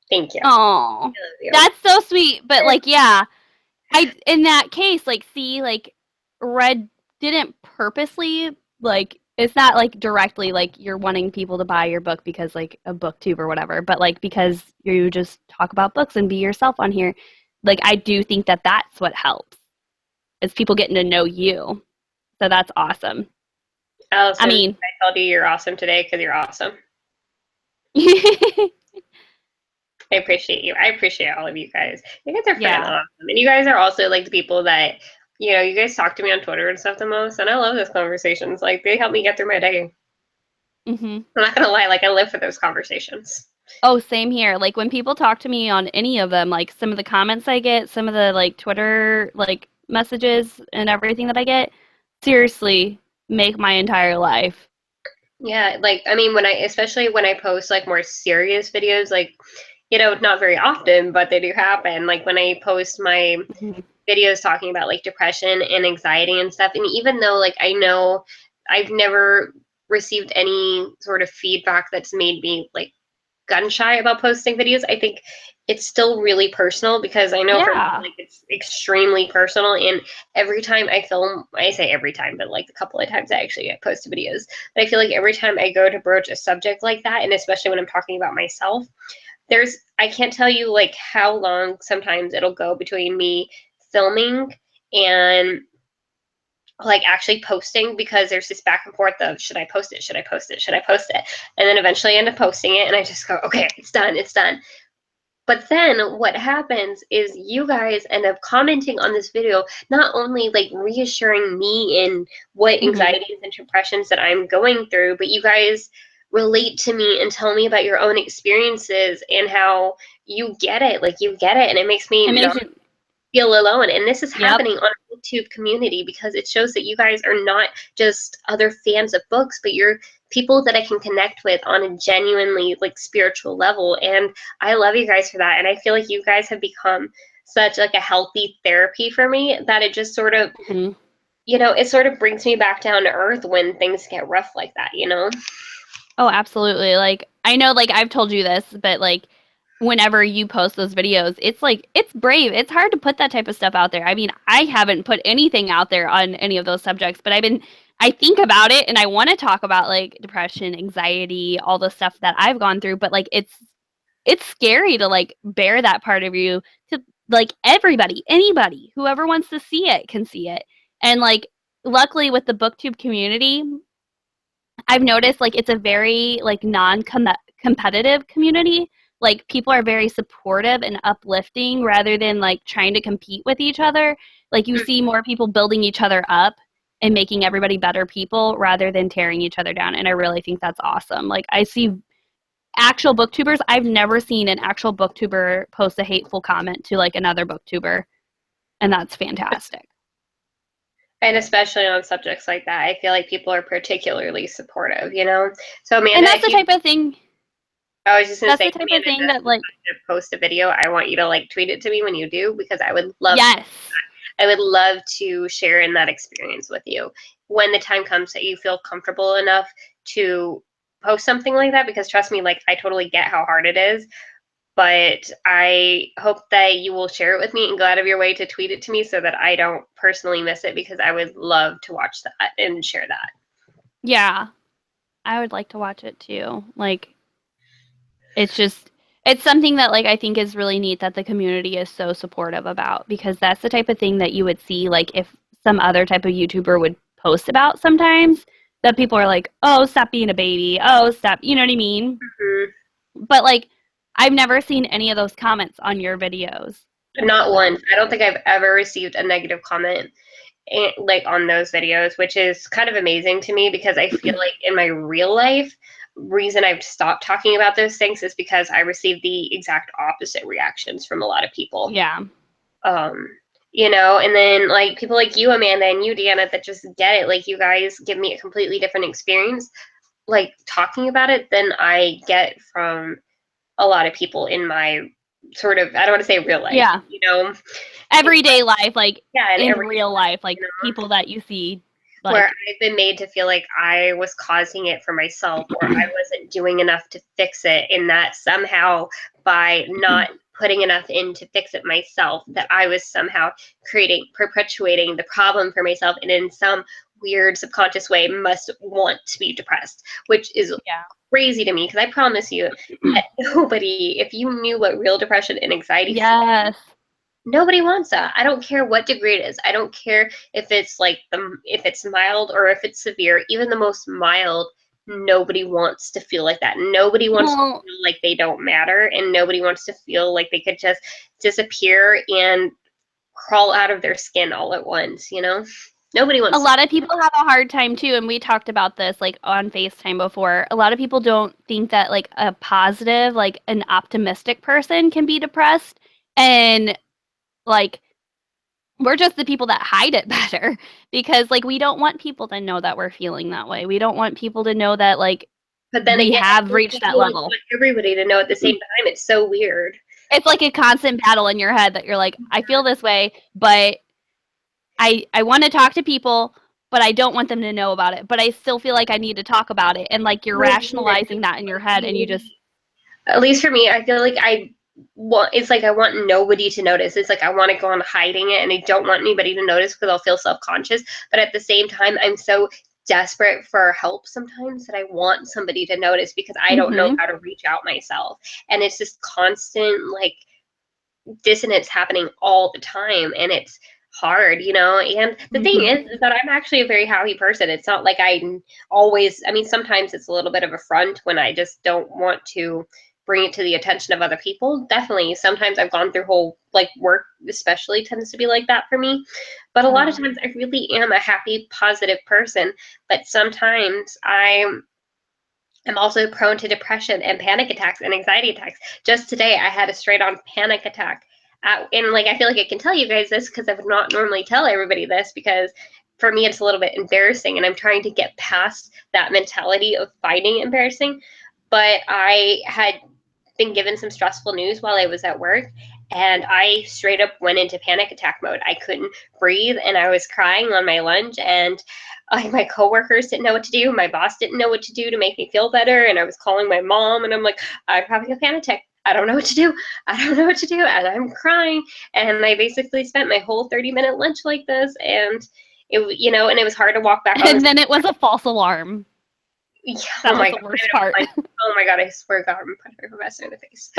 Thank you. Oh, that's so sweet. But like, yeah, in that case, like, see, like, Red didn't purposely like. It's not like directly like you're wanting people to buy your book because like a booktube or whatever, but like because you just talk about books and be yourself on here. Like I do think that that's what helps. Is people getting to know you. So that's awesome. Allison, I mean, I told you you're awesome today because you're awesome. I appreciate you. I appreciate all of you guys. You guys are freaking awesome. And you guys are also like the people that, you guys talk to me on Twitter and stuff the most. And I love those conversations. Like they help me get through my day. Mm-hmm. I'm not going to lie. Like I live for those conversations. Oh, same here. Like when people talk to me on any of them, like some of the comments I get, some of the like Twitter like messages and everything that I get, seriously make my entire life. Yeah. Like, I mean, especially when I post like more serious videos, like, not very often, but they do happen. Like when I post my videos talking about like depression and anxiety and stuff. And even though like I know I've never received any sort of feedback that's made me like gun shy about posting videos. I think it's still really personal because I know for me, Yeah. like, it's extremely personal. And every time I film, I say every time, but like a couple of times I post videos. But I feel like every time I go to broach a subject like that, and especially when I'm talking about myself, I can't tell you like how long sometimes it'll go between me filming and like actually posting, because there's this back and forth of should I post it, should I post it, should I post it, and then eventually I end up posting it and I just go, okay, it's done, it's done. But then what happens is you guys end up commenting on this video, not only like reassuring me in what anxieties and depressions that I'm going through, but you guys relate to me and tell me about your own experiences and how you get it, like you get it, and it makes me It not makes it. feel alone. And this is Yep. happening on a YouTube community because it shows that you guys are not just other fans of books, but you're people that I can connect with on a genuinely like spiritual level. And I love you guys for that. And I feel like you guys have become such like a healthy therapy for me that it just sort of, Mhm. it sort of brings me back down to earth when things get rough like that. Oh, absolutely. Like, I know, like, I've told you this, but like, whenever you post those videos, it's like, it's brave. It's hard to put that type of stuff out there. I mean, I haven't put anything out there on any of those subjects, but I think about it and I want to talk about like depression, anxiety, all the stuff that I've gone through, but like, it's scary to like bear that part of you to like everybody, anybody, whoever wants to see it can see it. And like, luckily with the booktube community, I've noticed like it's a very like non-competitive community. Like people are very supportive and uplifting rather than like trying to compete with each other. Like you see more people building each other up and making everybody better people rather than tearing each other down. And I really think that's awesome. Like I see actual booktubers, I've never seen an actual booktuber post a hateful comment to like another booktuber, and that's fantastic. And especially on subjects like that, I feel like people are particularly supportive. So And Amanda, that's if the you type of thing I was just gonna that's say, the type of Amanda, if thing you that like decide to post a video, I want you to like tweet it to me when you do, because I would love to. yes. I would love to share in that experience with you when the time comes that you feel comfortable enough to post something like that. Because trust me, like I totally get how hard it is, but I hope that you will share it with me and go out of your way to tweet it to me so that I don't personally miss it, because I would love to watch that and share that. Yeah. I would like to watch it too. Like it's just it's something that like I think is really neat that the community is so supportive about because that's the type of thing that you would see like if some other type of YouTuber would post about sometimes that people are like, "Oh, stop being a baby. Oh, stop." You know what I mean? Mhm. But like I've never seen any of those comments on your videos. Not So, once. I don't think I've ever received a negative comment like on those videos, which is kind of amazing to me, because I feel like in my real life, reason I've stopped talking about those things is because I received the exact opposite reactions from a lot of people. yeah. Um, and then like people like you, Amanda, and you, Deanna, that just get it. Like you guys give me a completely different experience, like talking about it, than I get from a lot of people in my sort of, I don't want to say real life, Yeah. it's Everyday life like yeah, in in every real life like you know, people that you see where like I've been made to feel like I was causing it for myself, or I wasn't doing enough to fix it, and that somehow by not putting enough in to fix it myself, that I was somehow perpetuating the problem for myself, and in some weird subconscious way must want to be depressed, which is yeah. crazy to me, because I promise you that nobody, if you knew what real depression and anxiety, Yes. nobody wants that. I don't care what degree it is. I don't care if it's like if it's mild or if it's severe. Even the most mild, nobody wants to feel like that. Nobody wants to Well, feel like they don't matter, and nobody wants to feel like they could just disappear and crawl out of their skin all at once. Nobody a wants to. lot of people have a hard time too, and we talked about this like on FaceTime before. A lot of people don't think that like a positive, like an optimistic person can be depressed. And like we're just the people that hide it better because like we don't want people to know that we're feeling that way. We don't want people to know that like But then we again, have you reached that totally level. want everybody to know at the same time. It's so weird. It's like a constant battle in your head that you're like, I feel this way, but I want to talk to people, but I don't want them to know about it. But I still feel like I need to talk about it. And like you're No, you need it. rationalizing that in your head and you just At least for me, I feel like it's like I want nobody to notice. It's like I want to go on hiding it, and I don't want anybody to notice because I'll feel self-conscious. But at the same time, I'm so desperate for help sometimes that I want somebody to notice because I don't know how to reach out myself. And it's just constant like dissonance happening all the time, and it's hard, you know. And the thing is that I'm actually a very happy person. It's not like I always, I mean, sometimes it's a little bit of a front when I just don't want to bring it to the attention of other people. Definitely sometimes I've gone through whole like work especially tends to be like that for me, but a lot of times I really am a happy positive person. But sometimes I'm also prone to depression and panic attacks and anxiety attacks. Just today, I had a straight-on panic attack. And like, I feel like I can tell you guys this because I would not normally tell everybody this because for me, it's a little bit embarrassing, and I'm trying to get past that mentality of finding it embarrassing. But I had been given some stressful news while I was at work, and I straight up went into panic attack mode. I couldn't breathe, and I was crying on my lunch, and my coworkers didn't know what to do. My boss didn't know what to do to make me feel better, and I was calling my mom, and I'm like, I'm having a panic attack. I don't know what to do. I don't know what to do, and I'm crying. And I basically spent my whole 30-minute lunch like this, and it, you know, and it was hard to walk back on. And then it was a false alarm. Yeah, that was the worst part. Oh my god, I swear to God, I'm punching my professor in the face.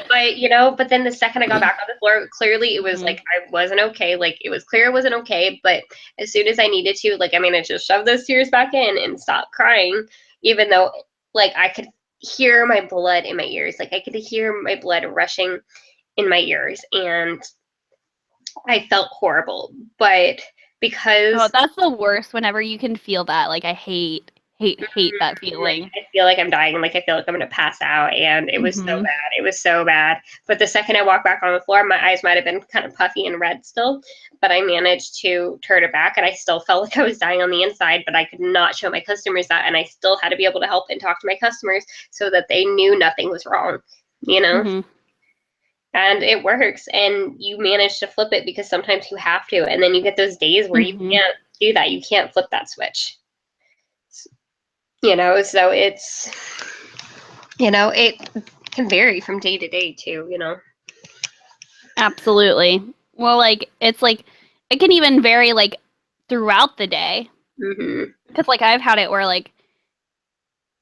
But you know, but then the second I got back on the floor, clearly it was like I wasn't okay. Like it was clear I wasn't okay. But as soon as I needed to, like I mean, I just shoved those tears back in and stopped crying, even though like I could hear my blood in my ears. Like I could hear my blood rushing in my ears, and I felt horrible. But because that's the worst whenever you can feel that. Like I hate that feeling. Like, I feel like I'm dying. Like I feel like I'm gonna pass out, and it was so bad. It was so bad. But the second I walked back on the floor, my eyes might have been kind of puffy and red still, but I managed to turn it back, and I still felt like I was dying on the inside. But I could not show my customers that, and I still had to be able to help and talk to my customers so that they knew nothing was wrong. You know. And it works, and you manage to flip it because sometimes you have to, and then you get those days where you can't do that. You can't flip that switch. You know, so it's, you know, it can vary from day to day too, you know. Absolutely. Well, like, it's like, it can even vary, like, throughout the day. Because, like, I've had it where, like,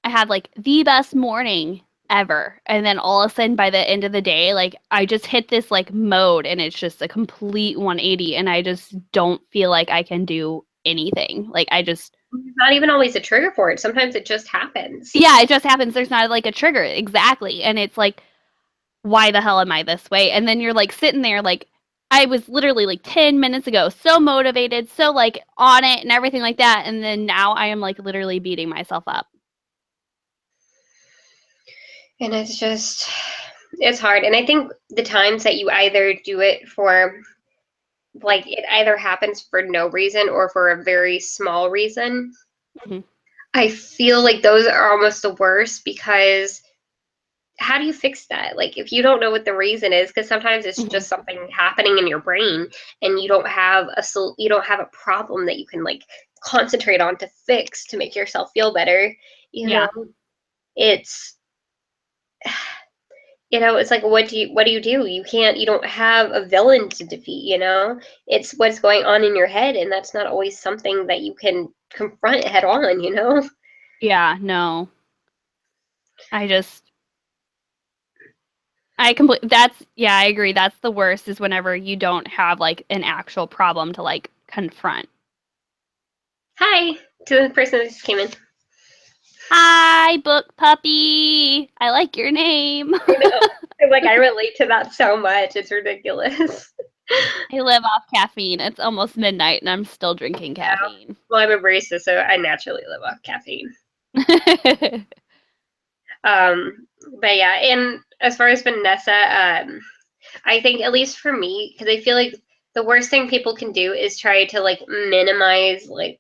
I had, like, the best morning ever. And then all of a sudden, by the end of the day, like, I just hit this, like, mode, and it's just a complete 180, and I just don't feel like I can do anything. Like, it's not even always a trigger for it. Sometimes it just happens. Yeah, it just happens. There's not, like, a trigger. Exactly. And it's like, why the hell am I this way? And then you're, like, sitting there, like, I was literally, like, 10 minutes ago so motivated, so, like, on it and everything like that, and then now I am, like, literally beating myself up. And it's just, it's hard. And I think the times that you either do it for, like, it either happens for no reason or for a very small reason, I feel like those are almost the worst because how do you fix that? Like, if you don't know what the reason is, because sometimes it's just something happening in your brain, and you don't have a problem that you can like concentrate on to fix to make yourself feel better. You know, it's it's like what do you do? You don't have a villain to defeat. You know, it's what's going on in your head, and that's not always something that you can confront head on. You know. Yeah. No. I agree. That's the worst is whenever you don't have like an actual problem to like confront. Hi to the person that just came in. Hi, book puppy. I like your name. I know. Like, I relate to that so much. It's ridiculous. I live off caffeine. It's almost midnight and I'm still drinking caffeine. Well, I'm a barista, so I naturally live off caffeine. But yeah, and as far as Vanessa, I think at least for me, because I feel like the worst thing people can do is try to like minimize like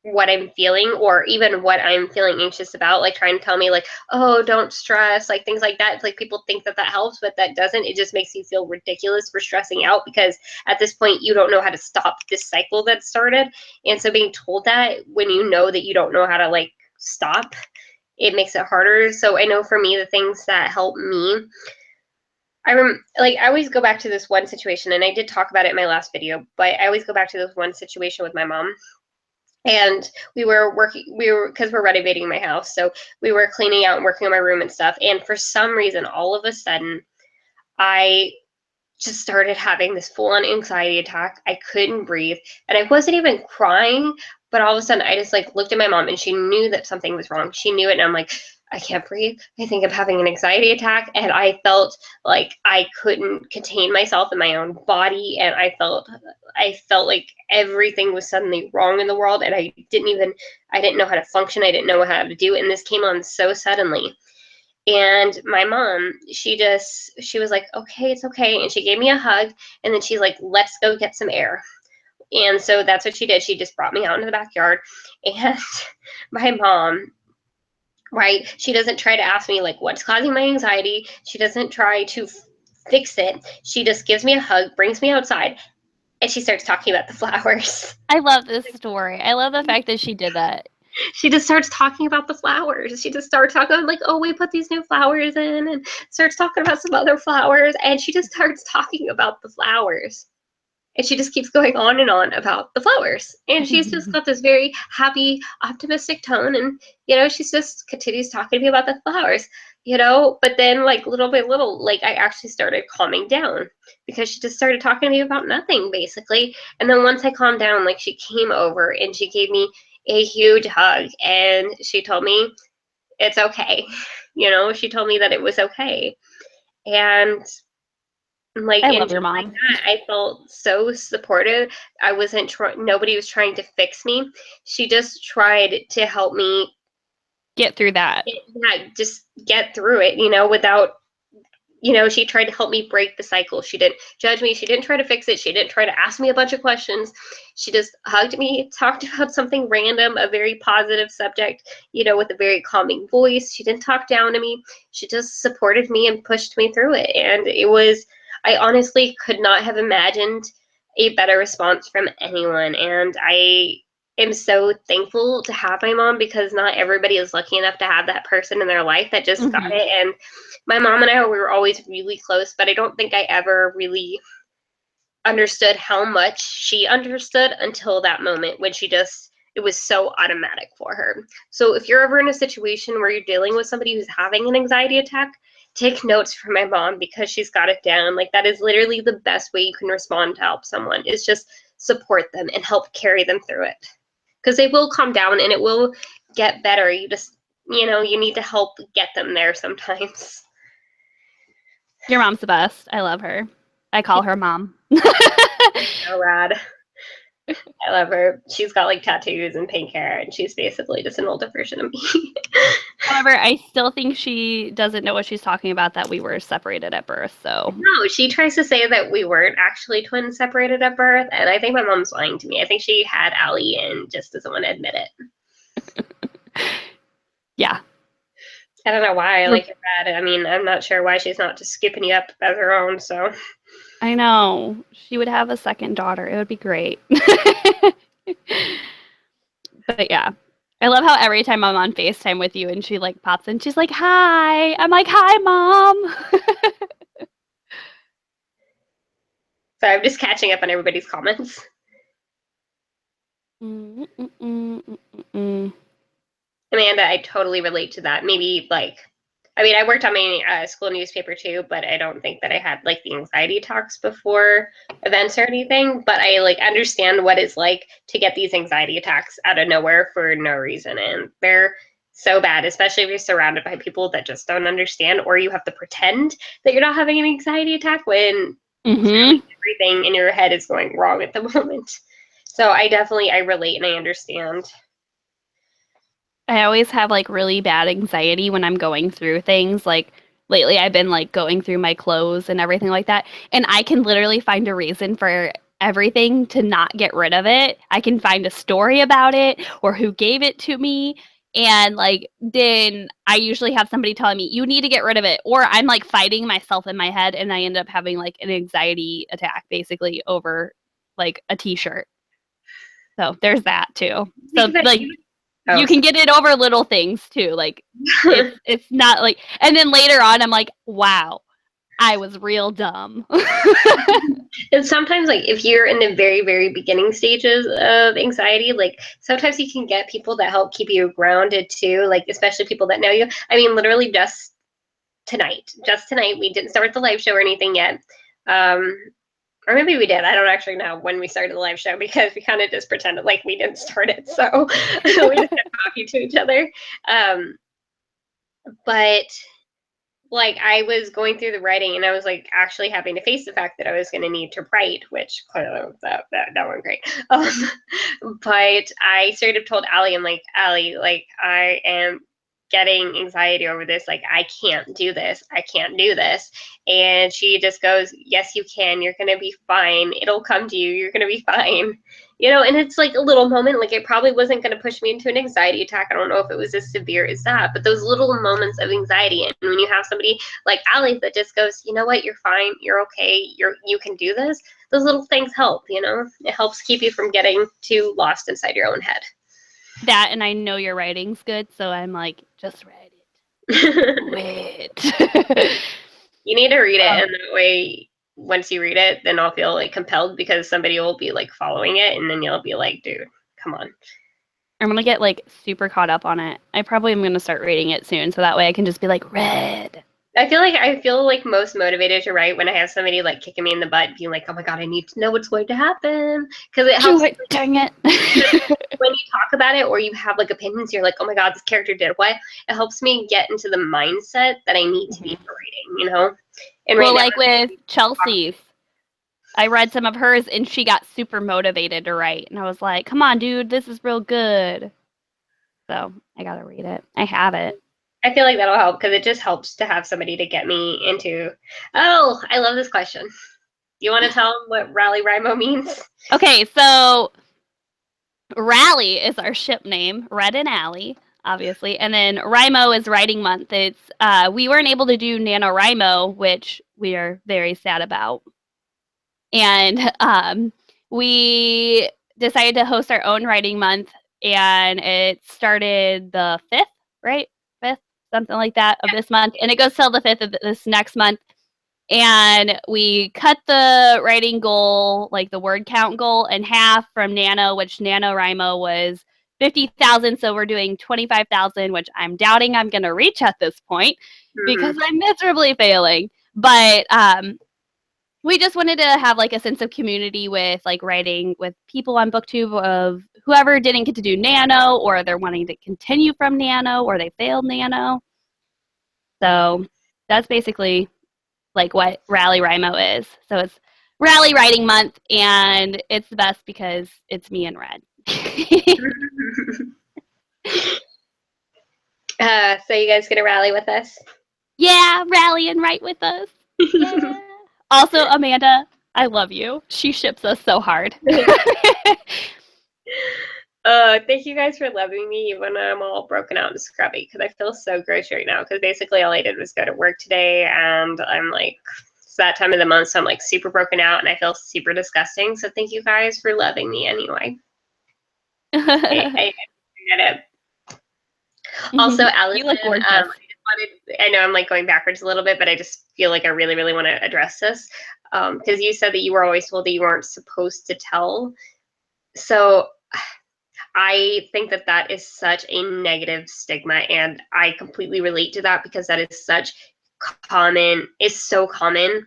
what I'm feeling or even what I'm feeling anxious about, like trying to tell me like, oh, don't stress, like things like that. It's like people think that helps, but that doesn't. It just makes you feel ridiculous for stressing out because at this point you don't know how to stop this cycle that started. And so being told that when you know that you don't know how to like stop, it makes it harder. So I know for me, the things that help me, I always go back to this one situation, and I did talk about it in my last video, but I always go back to this one situation with my mom. And because we're renovating my house, so we were cleaning out and working on my room and stuff. And for some reason, all of a sudden, I just started having this full-on anxiety attack. I couldn't breathe, and I wasn't even crying, but all of a sudden I just like looked at my mom, and she knew that something was wrong. She knew it, and I'm like, I can't breathe. I think I'm having an anxiety attack. And I felt like I couldn't contain myself in my own body, and I felt like everything was suddenly wrong in the world, and I didn't know how to function. I didn't know how to do it, and this came on so suddenly. And my mom, she was like, okay, it's okay. And she gave me a hug, and then she's like, let's go get some air. And so that's what she did. She just brought me out into the backyard. And my mom, right, she doesn't try to ask me like what's causing my anxiety. She doesn't try to fix it. She just gives me a hug, brings me outside, and she starts talking about the flowers. I love this story. I love the fact that she did that. She just starts talking about the flowers. She just starts talking like, oh, we put these new flowers in, and starts talking about some other flowers. And she just starts talking about the flowers. And she just keeps going on and on about the flowers. And she's just got this very happy, optimistic tone. And, she just continues talking to me about the flowers, But then, like, little by little, like, I actually started calming down because she just started talking to me about nothing, basically. And then once I calmed down, like, she came over and she gave me a huge hug. And she told me, it's okay. She told me that it was okay. And like, I and love your just like mom. that, I felt so supportive. I wasn't nobody was trying to fix me. She just tried to help me Get through that. just get through it, without, she tried to help me break the cycle. She didn't judge me. She didn't try to fix it. She didn't try to ask me a bunch of questions. She just hugged me, talked about something random, a very positive subject, with a very calming voice. She didn't talk down to me. She just supported me and pushed me through it. And I honestly could not have imagined a better response from anyone. And I am so thankful to have my mom, because not everybody is lucky enough to have that person in their life that just got it. And my mom and I, we were always really close, but I don't think I ever really understood how much she understood until that moment when it was so automatic for her. So if you're ever in a situation where you're dealing with somebody who's having an anxiety attack, take notes from my mom, because she's got it down. Like, that is literally the best way you can respond to help someone, is just support them and help carry them through it. Because they will calm down and it will get better. You just, you need to help get them there sometimes. Your mom's the best. I love her. I call her mom. So rad. I love her. She's got like tattoos and pink hair, and she's basically just an older version of me. However, I still think she doesn't know what she's talking about, that we were separated at birth. So No, she tries to say that we weren't actually twins separated at birth, and I think my mom's lying to me. I think she had Allie and just doesn't want to admit it. Yeah. I don't know why I like it bad. I mean, I'm not sure why she's not just skipping you up as her own, so. I know. She would have a second daughter. It would be great. But yeah. I love how every time I'm on FaceTime with you and she like pops in, she's like, hi. I'm like, hi, Mom. So I'm just catching up on everybody's comments. Amanda, I totally relate to that. Maybe I worked on my school newspaper too, but I don't think that I had like the anxiety talks before events or anything. But I understand what it's like to get these anxiety attacks out of nowhere for no reason. And they're so bad, especially if you're surrounded by people that just don't understand, or you have to pretend that you're not having an anxiety attack when everything in your head is going wrong at the moment. So I relate and I understand. I always have like really bad anxiety when I'm going through things. Like lately I've been like going through my clothes and everything like that. And I can literally find a reason for everything to not get rid of it. I can find a story about it or who gave it to me. And like then I usually have somebody telling me, you need to get rid of it. Or I'm like fighting myself in my head and I end up having like an anxiety attack basically over like a t-shirt. So there's that too. So like Oh, You can get it over little things too. Like it's not like, and then later on I'm like, wow, I was real dumb. and sometimes, like, if you're in the very, very beginning stages of anxiety, like, sometimes you can get people that help keep you grounded too, like, especially people that know you. I mean, literally just tonight, we didn't start the live show or anything yet. Or maybe we did. I don't actually know when we started the live show because we kind of just pretended like we didn't start it. So we just kept talking to each other. But like I was going through the writing and I was like actually having to face the fact that I was going to need to write, which clearly that went great. But I straight up told Allie, I'm like, Allie, like I am getting anxiety over this. Like I can't do this. I can't do this. And she just goes, yes, you can. You're going to be fine. It'll come to you. You're going to be fine. You know, and it's like a little moment, like it probably wasn't going to push me into an anxiety attack. I don't know if it was as severe as that, but those little moments of anxiety. And when you have somebody like Allie that just goes, you know what, you're fine, you're okay, you can do this, those little things help, you know? It helps keep you from getting too lost inside your own head. That, and I know your writing's good, so I'm like, just write it. Do it. You need to read it, and that way once you read it, then I'll feel like compelled because somebody will be like following it, and then you'll be like, dude, come on. I'm gonna get like super caught up on it. I probably am gonna start reading it soon, so that way I can just be like, read. I feel like most motivated to write when I have somebody like kicking me in the butt, being like, "Oh my god, I need to know what's going to happen," because it helps. Dang it! When you talk about it or you have like opinions, you're like, "Oh my god, this character did what?" It helps me get into the mindset that I need to be writing, you know. And well, like with Chelsea's, I read some of hers and she got super motivated to write, and I was like, "Come on, dude, this is real good." So I gotta read it. I have it. I feel like that'll help because it just helps to have somebody to get me into. Oh, I love this question. You want to tell them what RALYWriMo means? Okay, so Rally is our ship name, Red and Allie, obviously, and then RIMO is writing month. It's we weren't able to do NaNoWriMo, which we are very sad about, and we decided to host our own writing month, and it started the 5th, right? 5th, something like that, of this month, and it goes till the 5th of this next month. And we cut the writing goal, like the word count goal, in half from Nano, which NaNoWriMo was 50,000. So we're doing 25,000, which I'm doubting I'm going to reach at this point because I'm miserably failing. But we just wanted to have like a sense of community with like writing with people on BookTube of whoever didn't get to do Nano, or they're wanting to continue from Nano, or they failed Nano. So that's basically like what RALYWriMo is. So it's Rally Writing Month, and it's the best because it's me and Red. So you guys gonna rally with us? Yeah, rally and write with us. Yeah. Also, Amanda, I love you. She ships us so hard. Thank you guys for loving me even when I'm all broken out and scrubby because I feel so gross right now because basically all I did was go to work today and I'm like, it's that time of the month, so I'm like super broken out and I feel super disgusting. So thank you guys for loving me anyway. I get it. Also, Allison, you look gorgeous. I know I'm like going backwards a little bit, but I just feel like I really, really want to address this because you said that you were always told that you weren't supposed to tell. So I think that that is such a negative stigma, and I completely relate to that because that is so common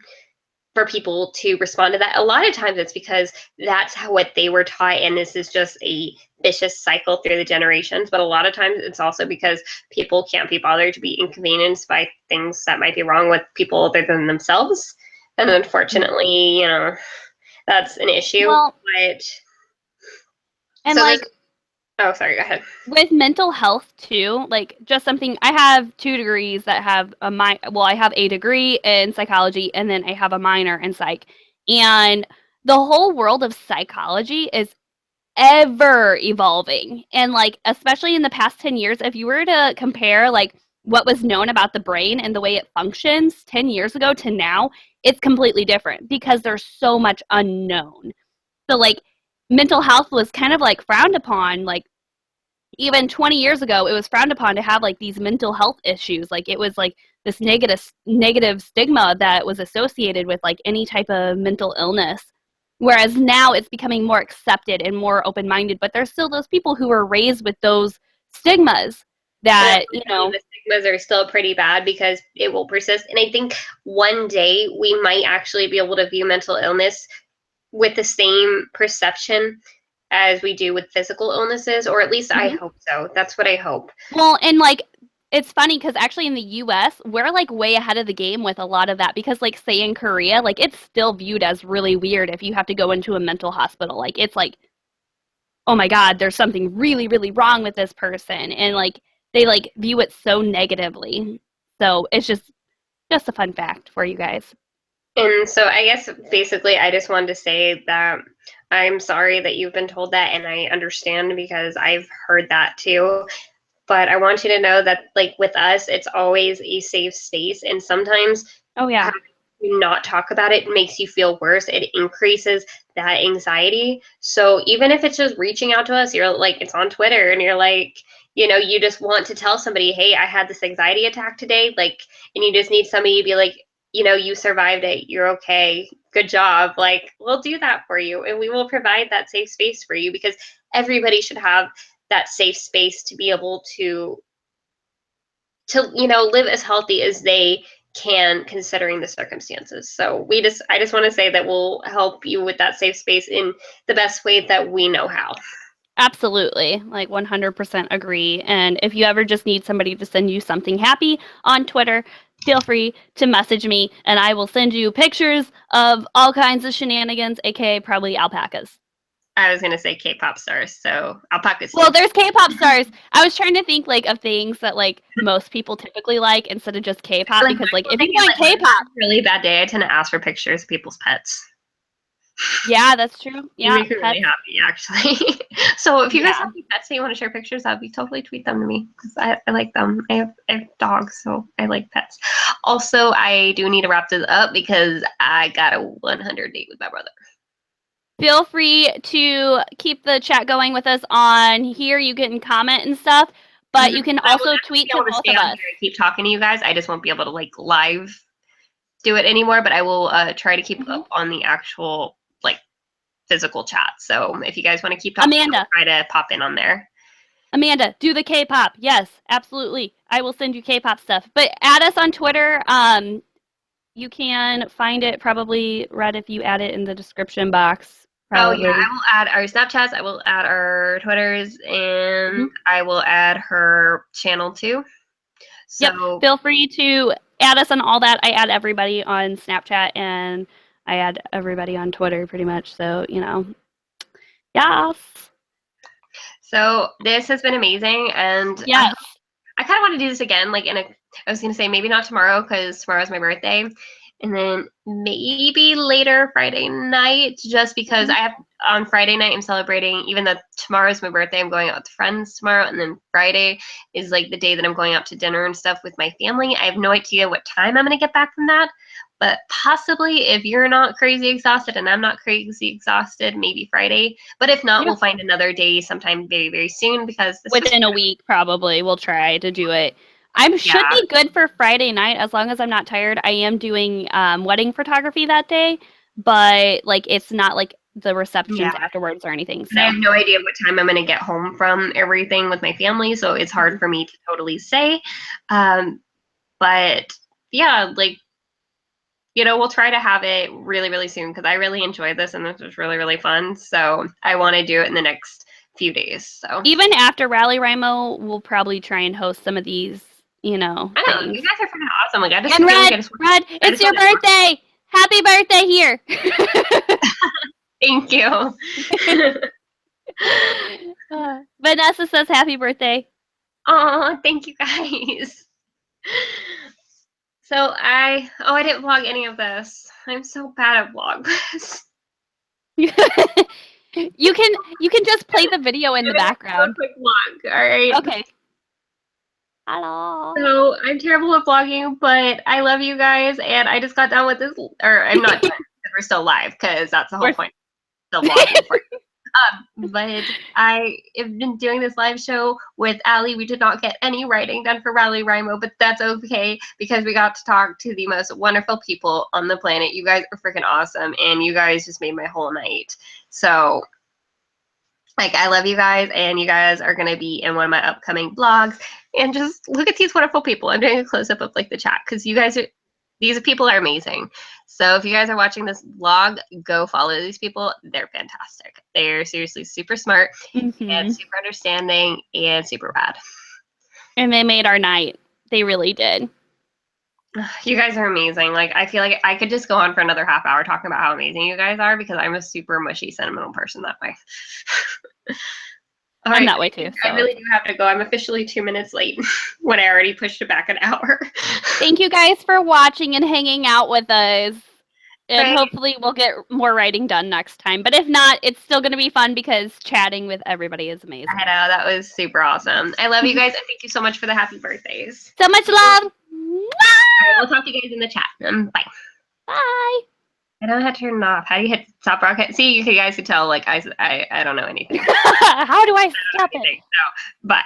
for people to respond to that. A lot of times it's because that's what they were taught, and this is just a vicious cycle through the generations. But a lot of times it's also because people can't be bothered to be inconvenienced by things that might be wrong with people other than themselves. And unfortunately, you know, that's an issue. Well, and so like, oh, sorry, go ahead. With mental health too, like just something, I have 2 degrees that have I have a degree in psychology and then I have a minor in psych. And the whole world of psychology is ever evolving. And like, especially in the past 10 years, if you were to compare like what was known about the brain and the way it functions 10 years ago to now, it's completely different because there's so much unknown. So like mental health was kind of like frowned upon like even 20 years ago, it was frowned upon to have like these mental health issues. Like it was like this negative stigma that was associated with like any type of mental illness. Whereas now it's becoming more accepted and more open-minded, but there's still those people who were raised with those stigmas that, the stigmas are still pretty bad because it will persist. And I think one day we might actually be able to view mental illness with the same perception as we do with physical illnesses, or at least I hope so. That's what I hope. Well, and like it's funny because actually in the US, we're like way ahead of the game with a lot of that because like say in Korea, like it's still viewed as really weird if you have to go into a mental hospital. Like it's like, oh my God, there's something really, really wrong with this person. And like they like view it so negatively. So it's just a fun fact for you guys. And so I guess basically I just wanted to say that I'm sorry that you've been told that, and I understand because I've heard that too. But I want you to know that like with us, it's always a safe space, and sometimes having to not talk about it makes you feel worse. It increases that anxiety. So even if it's just reaching out to us, you're like, it's on Twitter and you're like, you just want to tell somebody, hey, I had this anxiety attack today, like, and you just need somebody to be like, you survived it, you're okay, good job, like we'll do that for you, and we will provide that safe space for you, because everybody should have that safe space to be able to live as healthy as they can considering the circumstances. So I just want to say that we'll help you with that safe space in the best way that we know how. Absolutely. Like 100% agree. And if you ever just need somebody to send you something happy on Twitter, feel free to message me and I will send you pictures of all kinds of shenanigans, aka probably alpacas. I was gonna say K-pop stars, so alpacas. Well, there's K-pop stars. I was trying to think like of things that like most people typically like instead of just K-pop, because like if you want K-pop, really bad day, I tend to ask for pictures of people's pets. Yeah, that's true. Yeah, you make me really happy, actually. So if you guys have any pets that you want to share pictures of, you totally tweet them to me, because I like them. I have dogs, so I like pets. Also, I do need to wrap this up because I got a 100 date with my brother. Feel free to keep the chat going with us on here. You can comment and stuff, but you can also tweet to both of us. Keep talking to you guys. I just won't be able to like live do it anymore, but I will try to keep up on the actual like physical chat. So if you guys want to keep talking, I'll try to pop in on there. Amanda, do the K-pop. Yes, absolutely. I will send you K-pop stuff. But add us on Twitter. You can find it probably, Red, if you add it in the description box. Probably. Oh, yeah. I will add our Snapchats. I will add our Twitters. And I will add her channel, too. So yep. Feel free to add us on all that. I add everybody on Snapchat, and I add everybody on Twitter, pretty much. So, yes. So this has been amazing, and yes. I kind of want to do this again. Like, I was gonna say maybe not tomorrow because tomorrow's my birthday, and then maybe later Friday night, just because I have on Friday night I'm celebrating. Even though tomorrow's my birthday, I'm going out with friends tomorrow, and then Friday is like the day that I'm going out to dinner and stuff with my family. I have no idea what time I'm gonna get back from that. But possibly, if you're not crazy exhausted and I'm not crazy exhausted, maybe Friday. But if not, we'll find another day sometime very, very soon, because within a week, probably, we'll try to do it. I should be good for Friday night as long as I'm not tired. I am doing wedding photography that day, but like it's not like the receptions afterwards or anything. So I have no idea what time I'm going to get home from everything with my family, so it's hard for me to totally say. But yeah, like, we'll try to have it really, really soon, because I really enjoyed this and this was really, really fun. So I want to do it in the next few days. So even after RALYWriMo, we'll probably try and host some of these, I know, things. You guys are freaking awesome. Like, I just and Red, it's your birthday. Happy birthday here. Thank you. Vanessa says happy birthday. Oh, thank you guys. So I didn't vlog any of this. I'm so bad at vlogs. You can just play the video in the background. Quick vlog, all right? Okay. Hello. So I'm terrible at vlogging, but I love you guys, and I just got done with this, or I'm not done, we're still live, because that's the whole point. Still vlogging for you. But I have been doing this live show with Allie. We did not get any writing done for RALYWriMo, but that's okay because we got to talk to the most wonderful people on the planet. You guys are freaking awesome, and you guys just made my whole night. So, like, I love you guys, and you guys are going to be in one of my upcoming vlogs. And just look at these wonderful people. I'm doing a close-up of, like, the chat because you guys are, these people are amazing. So if you guys are watching this vlog, go follow these people. They're fantastic. They're seriously super smart and super understanding and super rad. And they made our night. They really did. You guys are amazing. Like, I feel like I could just go on for another half hour talking about how amazing you guys are because I'm a super mushy, sentimental person that way. I'm that way too. So. I really do have to go. I'm officially 2 minutes late when I already pushed it back an hour. Thank you guys for watching and hanging out with us. And Right. hopefully we'll get more writing done next time. But if not, it's still going to be fun because chatting with everybody is amazing. I know. That was super awesome. I love you guys. And thank you so much for the happy birthdays. So much love. All right, we'll talk to you guys in the chat. Bye. Bye. I don't know how to turn it off. How do you hit stop broadcast? See, you guys can tell, like, I don't know anything. How do I stop it? So, bye.